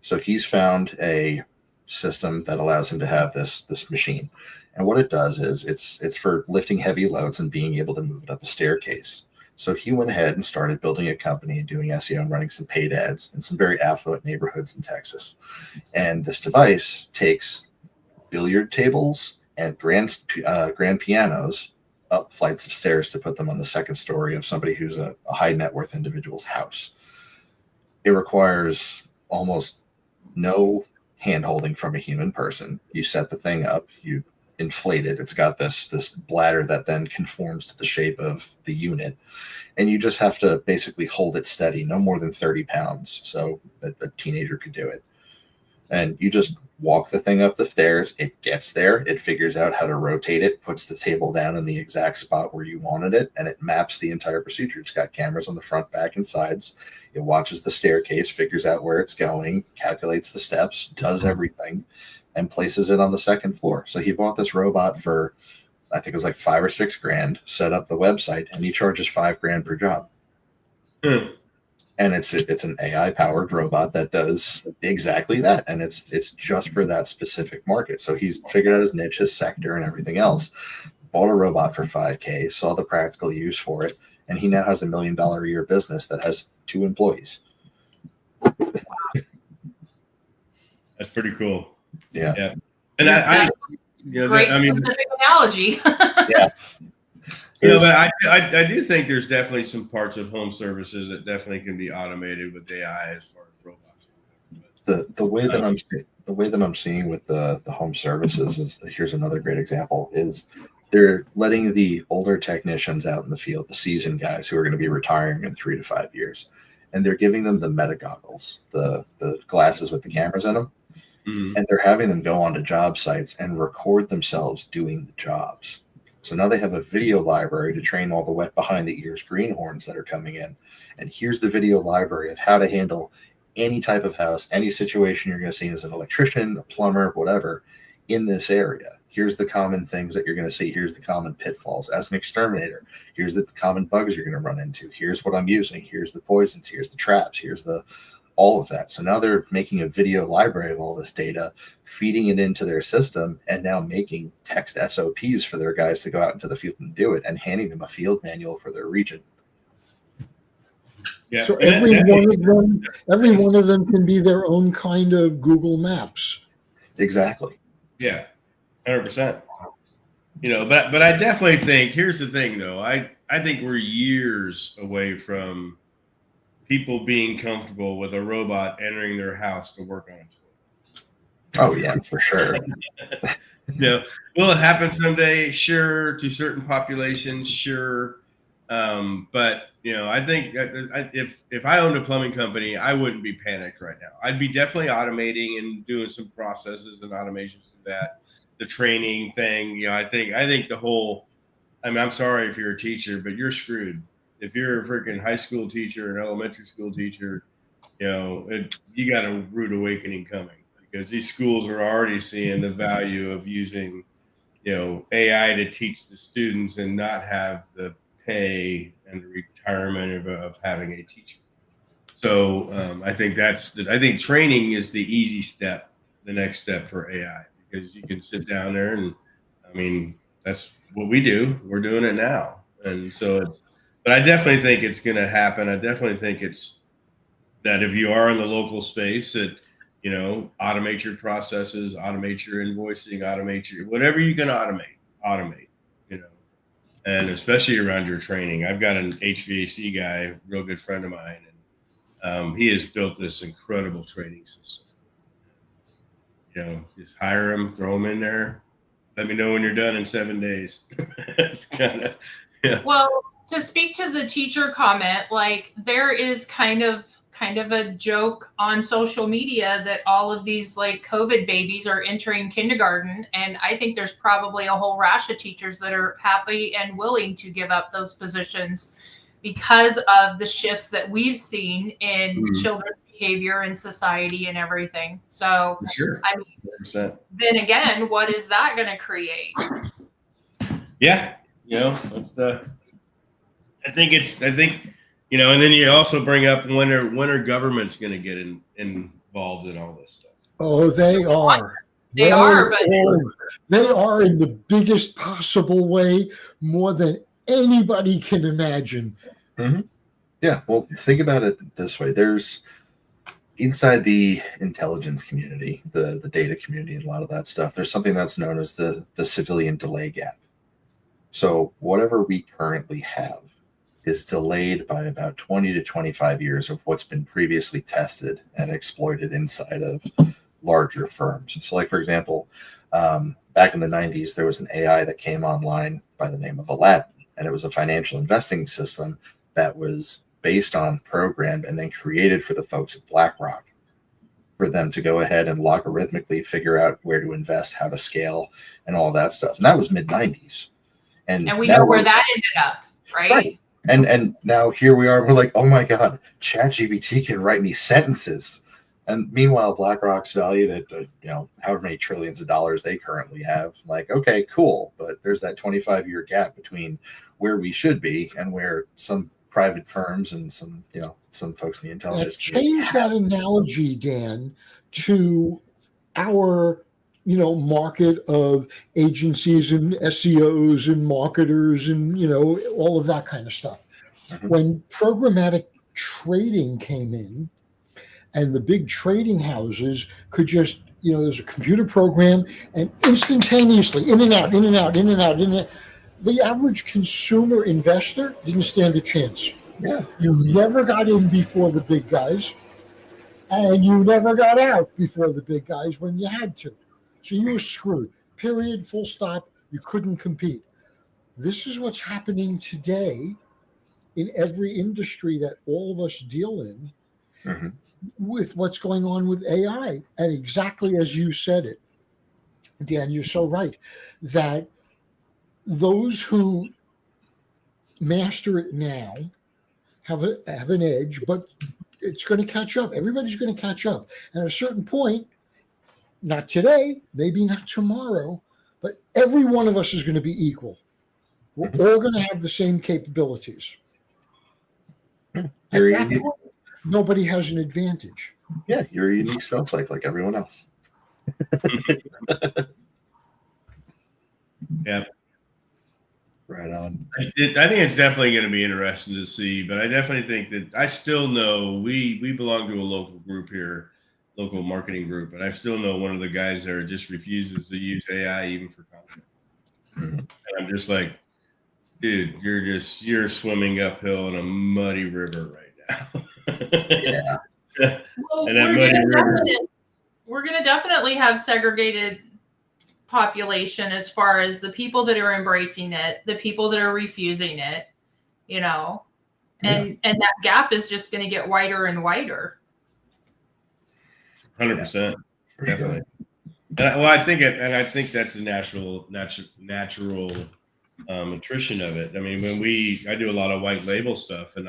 So he's found a system that allows him to have this machine. And what it does is it's for lifting heavy loads and being able to move it up a staircase. So he went ahead and started building a company and doing SEO and running some paid ads in some very affluent neighborhoods in Texas. And this device takes billiard tables and grand pianos up flights of stairs to put them on the second story of somebody who's a high net worth individual's house. It requires almost no hand holding from a human person. You set the thing up, you inflate it. It's got this bladder that then conforms to the shape of the unit. And you just have to basically hold it steady, no more than 30 pounds. So a teenager could do it. And you just walk the thing up the stairs. It gets there. It figures out how to rotate it, puts the table down in the exact spot where you wanted it, and it maps the entire procedure. It's got cameras on the front, back, and sides. It watches the staircase, figures out where it's going, calculates the steps, does everything, and places it on the second floor. So he bought this robot for, I think it was like $5 or $6 grand, set up the website, and he charges $5 grand per job. And it's an AI powered robot that does exactly that. And it's just for that specific market. So he's figured out his niche, his sector, and everything else. Bought a robot for $5K, saw the practical use for it, and he now has $1 million a year business that has 2 employees. That's pretty cool. Yeah. And Great specific analogy. Yeah. But I do think there's definitely some parts of home services that definitely can be automated with AI as far as robots. The way that I'm seeing with the home services is, here's another great example, is they're letting the older technicians out in the field, the seasoned guys who are going to be retiring in 3 to 5 years, and they're giving them the meta goggles, the glasses with the cameras in them, and they're having them go onto job sites and record themselves doing the jobs. So now they have a video library to train all the wet behind the ears greenhorns that are coming in. And here's the video library of how to handle any type of house, any situation you're going to see as an electrician, a plumber, whatever, in this area. Here's the common things that you're going to see. Here's the common pitfalls. As an exterminator, here's the common bugs you're going to run into. Here's what I'm using. Here's the poisons. Here's the traps. Here's all of that. So now they're making a video library of all this data, feeding it into their system, and now making text SOPs for their guys to go out into the field and do it, and handing them a field manual for their region. Yeah. So every one of them can be their own kind of Google Maps. Exactly. Yeah, 100%. But I definitely think, here's the thing though, I think we're years away from people being comfortable with a robot entering their house to work on it. Oh yeah, for sure. Will it happen someday? Sure. To certain populations, sure. But I think if I owned a plumbing company, I wouldn't be panicked right now. I'd be definitely automating and doing some processes and automations to that. The training thing, I think the whole. I'm sorry if you're a teacher, but you're screwed. If you're a freaking high school teacher, an elementary school teacher, you got a rude awakening coming, because these schools are already seeing the value of using, AI to teach the students and not have the pay and the retirement of having a teacher. So I think I think training is the easy step, the next step for AI, because you can sit down there and, that's what we do. We're doing it now. And so but I definitely think it's going to happen. I definitely think it's that if you are in the local space, that, automate your processes, automate your invoicing, automate your, whatever you can automate, and especially around your training. I've got an HVAC guy, real good friend of mine, and he has built this incredible training system. Just hire him, throw him in there. Let me know when you're done in 7 days. It's kind of, yeah. Well, to speak to the teacher comment, like there is kind of a joke on social media that all of these like COVID babies are entering kindergarten. And I think there's probably a whole rash of teachers that are happy and willing to give up those positions because of the shifts that we've seen in children's behavior and society and everything. So, sure. 100%. Then again, what is that going to create? Yeah. That's I think, and then you also bring up when are governments going to get involved in all this stuff? Oh, they are. They are in the biggest possible way, more than anybody can imagine. Mm-hmm. Yeah. Well, think about it this way. There's inside the intelligence community, the data community, and a lot of that stuff, there's something that's known as the civilian delay gap. So whatever we currently have is delayed by about 20 to 25 years of what's been previously tested and exploited inside of larger firms. So like, for example, back in the 90s, there was an AI that came online by the name of Aladdin, and it was a financial investing system that was based on, programmed, and then created for the folks at BlackRock for them to go ahead and logarithmically figure out where to invest, how to scale, and all that stuff. And that was mid-90s. And we know where that ended up, right? And now here we are. We're like, oh my God, ChatGPT can write me sentences. And meanwhile, BlackRock's valued at however many trillions of dollars they currently have. Like, okay, cool, but there's that 25-year gap between where we should be and where some private firms and some folks in the intelligence. Change that analogy, Dan, to our market of agencies and SEOs and marketers and, all of that kind of stuff. Mm-hmm. When programmatic trading came in and the big trading houses could just there's a computer program, and instantaneously, in and out, in and out, in and out, in and out. The average consumer investor didn't stand a chance. Yeah. You never got in before the big guys, and you never got out before the big guys when you had to. So you were screwed. Period, full stop. You couldn't compete. This is what's happening today in every industry that all of us deal in, Mm-hmm. with what's going on with AI. And exactly as you said it, Dan, you're so right, that those who master it now have an edge, but it's going to catch up. Everybody's going to catch up. And at a certain point, not today, maybe not tomorrow, but every one of us is going to be equal. We're all going to have the same capabilities. At that point, nobody has an advantage. Yeah, you're a unique snowflake like everyone else. Yeah. Right on. I think it's definitely going to be interesting to see, but I definitely think that I still know we belong to a local group here, local marketing group, and I still know one of the guys there just refuses to use AI even for content. Mm-hmm. And I'm just like, dude, you're swimming uphill in a muddy river right now. Yeah. Well, And that we're going to definitely have segregated population as far as the people that are embracing it, the people that are refusing it, and that gap is just going to get wider and wider. 100%, definitely. Well, I think that's the natural attrition of it. I mean, I do a lot of white label stuff, and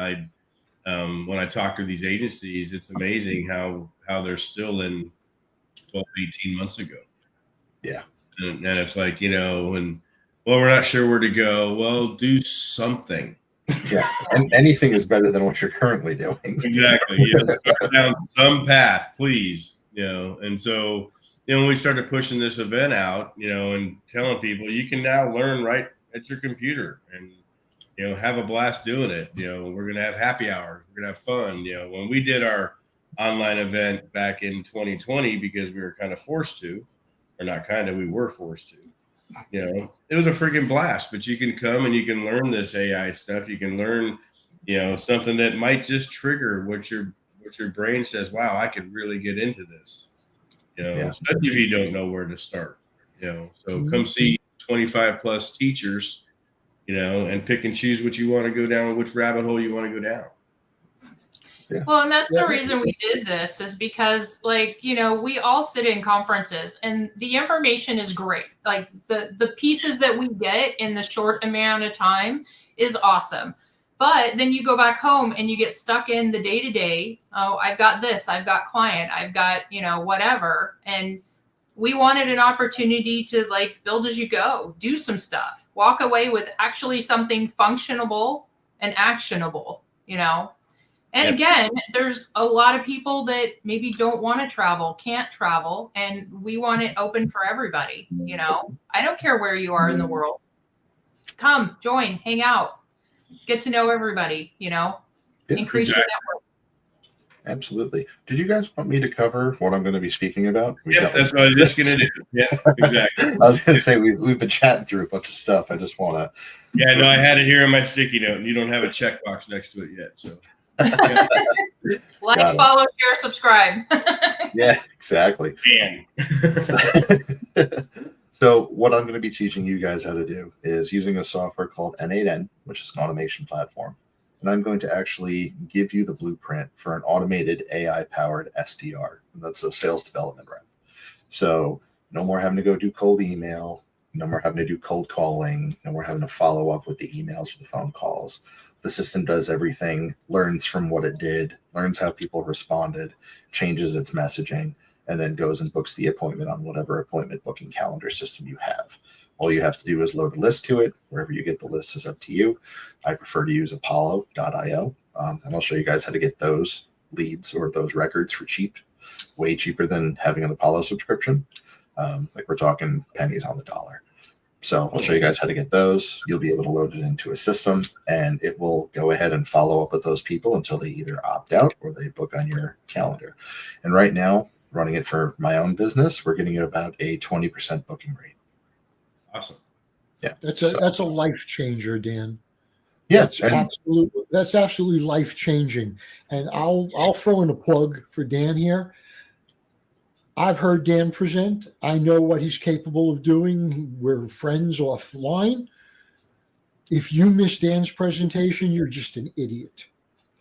when I talk to these agencies, it's amazing how they're still in 12, 18 months ago. Yeah. And it's like, we're not sure where to go. Well, do something. Yeah. And anything is better than what you're currently doing. Exactly. Start down some path, please. And so, when we started pushing this event out, and telling people you can now learn right at your computer and, have a blast doing it. We're going to have happy hours. We're going to have fun. When we did our online event back in 2020, because we were kind of forced to, or not kind of, we were forced to, it was a freaking blast. But you can come and you can learn this AI stuff. You can learn, something that might just trigger what your brain says, wow, I could really get into this, especially if you don't know where to start, so come see 25 plus teachers, and pick and choose what you want to go down, which rabbit hole you want to go down. Yeah. Well, and that's the reason we did this, is because, we all sit in conferences and the information is great. Like the pieces that we get in the short amount of time is awesome. But then you go back home and you get stuck in the day-to-day. Oh, I've got this, I've got client, I've got, whatever. And we wanted an opportunity to build as you go, do some stuff, walk away with actually something functionable and actionable, And again, there's a lot of people that maybe don't want to travel, can't travel, and we want it open for everybody. I don't care where you are in the world. Come, join, hang out, get to know everybody, increase your network. Absolutely. Did you guys want me to cover what I'm going to be speaking about? That's what I was just going to do. Yeah, exactly. I was going to say we've been chatting through a bunch of stuff. I just want to. Yeah, no, I had it here on my sticky note, and you don't have a checkbox next to it yet. So, like, follow, share, subscribe. Yeah, exactly. So what I'm going to be teaching you guys how to do is using a software called N8N, which is an automation platform. And I'm going to actually give you the blueprint for an automated AI-powered SDR. That's a sales development rep. So no more having to go do cold email, no more having to do cold calling, no more having to follow up with the emails or the phone calls. The system does everything, learns from what it did, learns how people responded, changes its messaging, and then goes and books the appointment on whatever appointment booking calendar system you have. All you have to do is load a list to it. Wherever you get the list is up to you. I prefer to use Apollo.io, and I'll show you guys how to get those leads or those records for cheap, way cheaper than having an Apollo subscription. We're talking pennies on the dollar. So I'll show you guys how to get those. You'll be able to load it into a system, and it will go ahead and follow up with those people until they either opt out or they book on your calendar. And right now, running it for my own business, we're getting about a 20% booking rate. Awesome. Yeah. That's a life changer, Dan. Yeah. That's absolutely life changing. And I'll throw in a plug for Dan here. I've heard Dan present. I know what he's capable of doing. We're friends offline. If you miss Dan's presentation, you're just an idiot.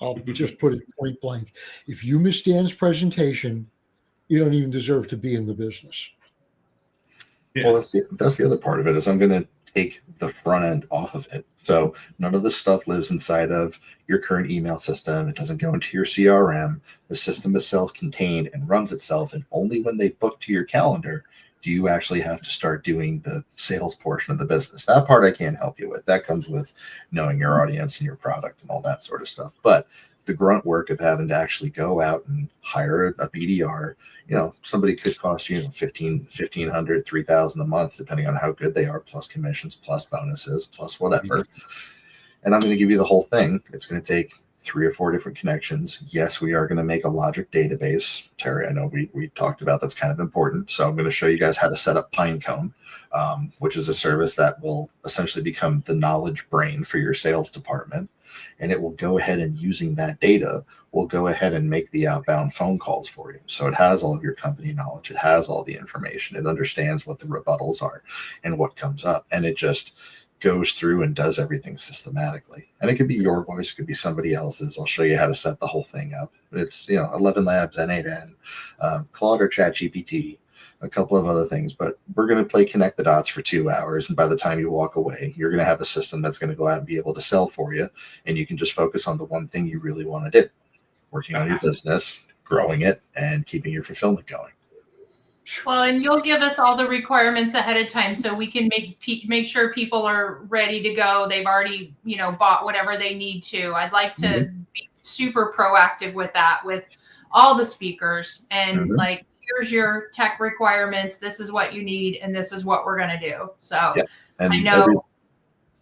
I'll just put it point blank. If you miss Dan's presentation, you don't even deserve to be in the business. Yeah. Well, that's the other part of it is I'm going to take the front end off of it. So none of this stuff lives inside of your current email system. It doesn't go into your CRM. The system is self-contained and runs itself. And only when they book to your calendar do you actually have to start doing the sales portion of the business. That part I can't help you with. That comes with knowing your audience and your product and all that sort of stuff. But the grunt work of having to actually go out and hire a BDR, somebody could cost you $1,500, $3,000 a month, depending on how good they are, plus commissions, plus bonuses, plus whatever. And I'm going to give you the whole thing. It's going to take 3 or 4 different connections. Yes, we are going to make a logic database. Terry, I know we talked about that's kind of important. So I'm going to show you guys how to set up Pinecone, which is a service that will essentially become the knowledge brain for your sales department. And it will go ahead and using that data, will go ahead and make the outbound phone calls for you. So it has all of your company knowledge. It has all the information. It understands what the rebuttals are and what comes up. And it just goes through and does everything systematically. And it could be your voice, it could be somebody else's. I'll show you how to set the whole thing up. It's 11 Labs, N8N, Claude or ChatGPT, a couple of other things, but we're going to play connect the dots for 2 hours. And by the time you walk away, you're going to have a system that's going to go out and be able to sell for you. And you can just focus on the one thing you really want to do, working on your business, growing it, and keeping your fulfillment going. Well, and you'll give us all the requirements ahead of time so we can make sure people are ready to go. They've already, bought whatever they need to. I'd like to be super proactive with that, with all the speakers and here's your tech requirements. This is what you need, and this is what we're going to do. So and I know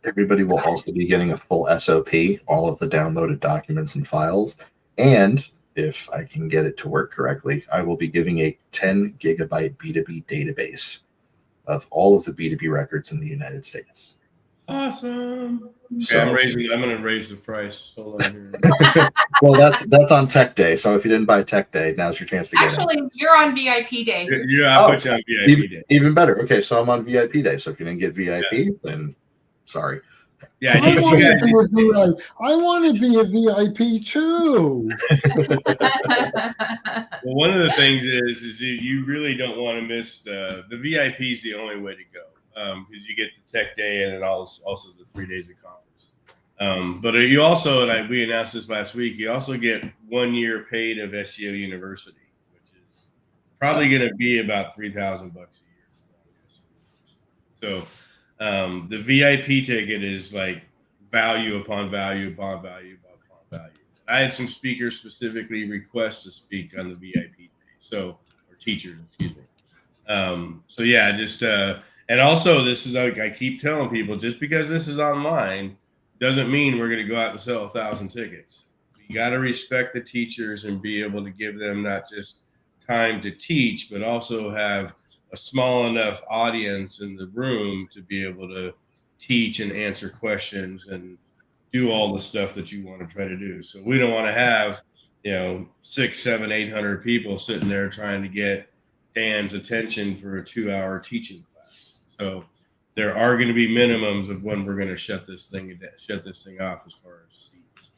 everybody will also be getting a full SOP, all of the downloaded documents and files. And if I can get it to work correctly, I will be giving a 10 gigabyte B2B database of all of the B2B records in the United States. Awesome. So, I'm going to raise the price. Hold on here. Well, that's on Tech Day. So if you didn't buy Tech Day, now's your chance to get it. Actually, you're on VIP Day. Yeah, I'll put you on VIP Day. Even better. Okay, so I'm on VIP Day. So if you didn't get VIP, then sorry. Yeah, I want to be a VIP too. Well, one of the things is you really don't want to miss the VIP is the only way to go because you get the Tech Day and then also the 3 days of conference. But you also, and we announced this last week, you also get 1 year paid of SEO University, which is probably going to be about $3,000 a year. So the VIP ticket is like value upon value upon value upon value. I had some speakers specifically request to speak on the VIP day, or teachers, excuse me. So yeah, just and also this is like I keep telling people, just because this is online doesn't mean we're going to go out and sell 1,000 tickets. You got to respect the teachers and be able to give them not just time to teach, but also have a small enough audience in the room to be able to teach and answer questions and do all the stuff that you want to try to do. So we don't want to have, 600, 700, 800 people sitting there trying to get Dan's attention for a 2-hour teaching class. So there are going to be minimums of when we're going to shut this thing off as far as seats.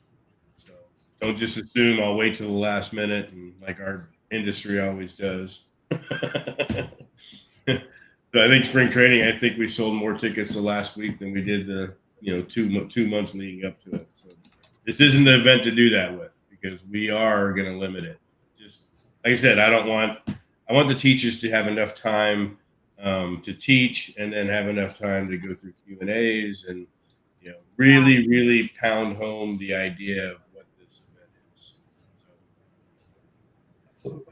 So don't just assume I'll wait till the last minute and like our industry always does. So I think spring training, I think we sold more tickets the last week than we did the 2 months leading up to it. So this isn't the event to do that with because we are going to limit it. Just like I said, I want the teachers to have enough time to teach and then have enough time to go through Q&As and really, really pound home the idea of what this event is. So,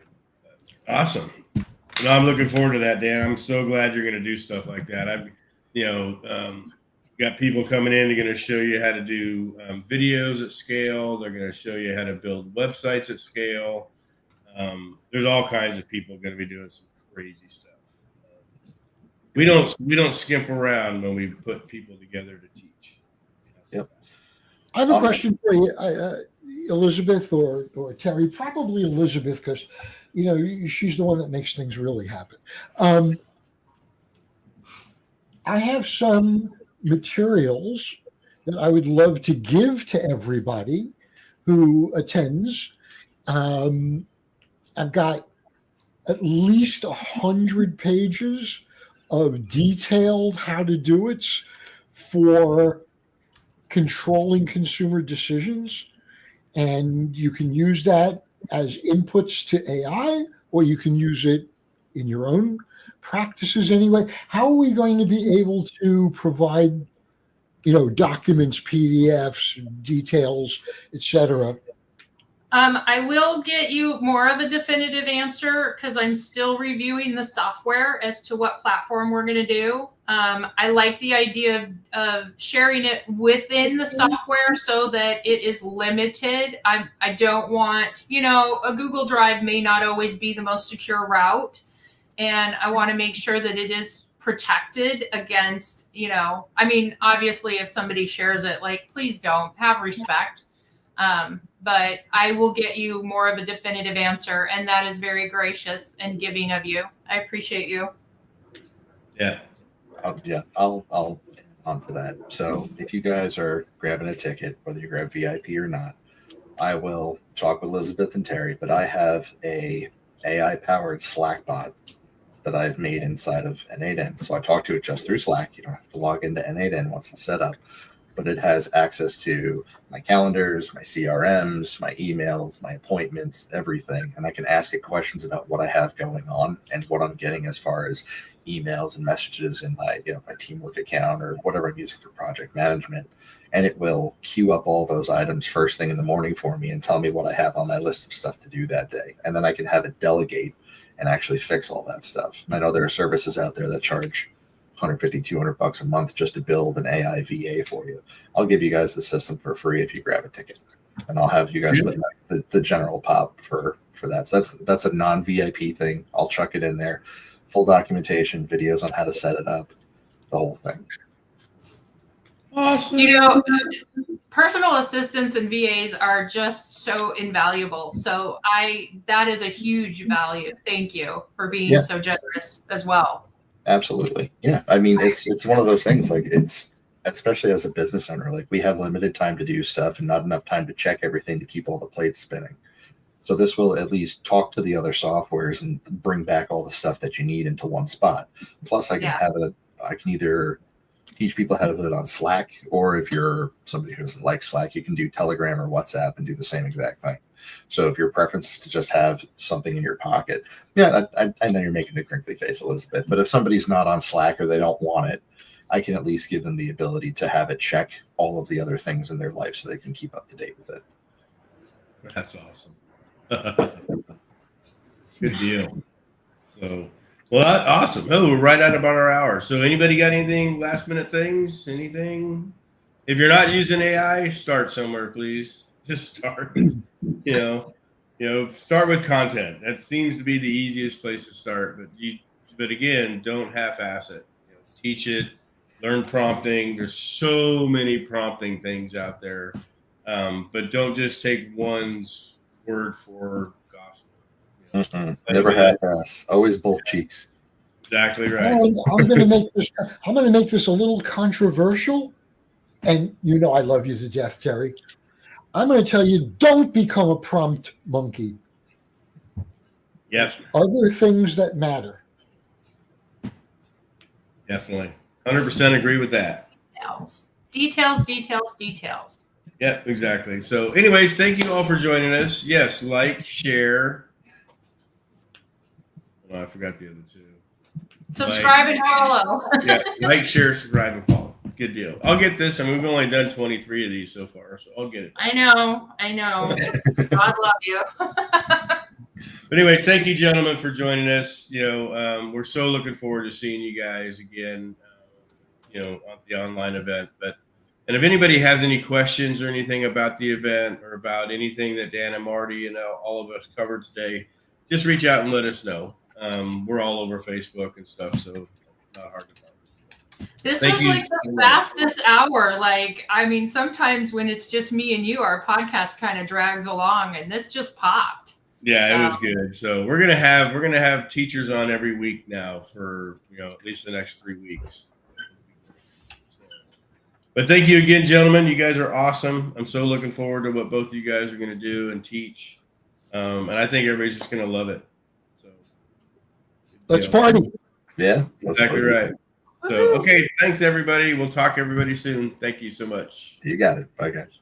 awesome. No, I'm looking forward to that, Dan. I'm so glad you're going to do stuff like that. I've, got people coming in. They're going to show you how to do videos at scale. They're going to show you how to build websites at scale. There's all kinds of people going to be doing some crazy stuff. We don't skimp around when we put people together to teach. Yep. I have a question for you, Elisabeth or Terry. Probably Elisabeth, because she's the one that makes things really happen. I have some materials that I would love to give to everybody who attends. I've got at least 100 pages of detailed how to do it for controlling consumer decisions. And you can use that as inputs to AI, or you can use it in your own practices anyway. How are we going to be able to provide, documents, PDFs, details, etc.? I will get you more of a definitive answer because I'm still reviewing the software as to what platform we're going to do. I like the idea of sharing it within the software so that it is limited. I don't want, a Google Drive may not always be the most secure route. And I want to make sure that it is protected against, obviously if somebody shares it, please don't, have respect. But I will get you more of a definitive answer, and that is very gracious and giving of you. I appreciate you. Yeah. I'll onto that. So if you guys are grabbing a ticket, whether you grab VIP or not, I will talk with Elisabeth and Terry, but I have a AI-powered Slack bot that I've made inside of N8N. So I talk to it just through Slack. You don't have to log into N8N once it's set up. But it has access to my calendars, my CRMs, my emails, my appointments, everything. And I can ask it questions about what I have going on and what I'm getting as far as emails and messages in my, my teamwork account or whatever I'm using for project management. And it will queue up all those items first thing in the morning for me and tell me what I have on my list of stuff to do that day. And then I can have it delegate and actually fix all that stuff. I know there are services out there that charge $150, $200 a month just to build an AI VA for you. I'll give you guys the system for free if you grab a ticket, and I'll have you guys put the general pop for that. So that's a non-VIP thing. I'll chuck it in there, full documentation, videos on how to set it up, the whole thing. Awesome. Personal assistants and VAs are just so invaluable. So that is a huge value. Thank you for being so generous as well. Absolutely. Yeah. I mean, it's one of those things, it's especially as a business owner, we have limited time to do stuff and not enough time to check everything to keep all the plates spinning. So this will at least talk to the other softwares and bring back all the stuff that you need into one spot. Plus I can I can either teach people how to put it on Slack, or if you're somebody who doesn't like Slack, you can do Telegram or WhatsApp and do the same exact thing. So if your preference is to just have something in your pocket, I know you're making the crinkly face, Elisabeth, but if somebody's not on Slack or they don't want it, I can at least give them the ability to have it check all of the other things in their life so they can keep up to date with it. That's awesome. Good deal. So, awesome. Oh, we're right at about our hour. So anybody got anything, last minute things, anything? If you're not using AI, start somewhere, please. Just start, start with content. That seems to be the easiest place to start. But again, don't half-ass it. Teach it, learn prompting. There's so many prompting things out there, but don't just take one's word for gospel. Never half-ass. Always both cheeks. Exactly right. And I'm going to make this a little controversial, and I love you to death, Terry. I'm going to tell you, don't become a prompt monkey. Yes. Other things that matter. Definitely. 100% agree with that. Details. Yeah, exactly. So anyways, thank you all for joining us. Yes, like, share. Oh, I forgot the other two. Subscribe and follow. Yeah, like, share, subscribe, and follow. Good deal. I'll get this, and we've only done 23 of these so far, so I'll get it. I know. God love you. But anyway, thank you, gentlemen, for joining us. We're so looking forward to seeing you guys again, on the online event. And if anybody has any questions or anything about the event or about anything that Dan and Marty and all of us covered today, just reach out and let us know. We're all over Facebook and stuff, so it's not hard to find. This Thank was you like the so much. fastest hour. Like, I mean, sometimes when it's just me and you, our podcast kind of drags along, and this just popped. Yeah, it was good. So we're gonna have teachers on every week now for at least the next 3 weeks. But thank you again, gentlemen. You guys are awesome. I'm so looking forward to what both of you guys are gonna do and teach. And I think everybody's just gonna love it. So Let's party. Yeah, exactly right. So okay, thanks everybody. We'll talk to everybody soon. Thank you so much. You got it. Bye, guys.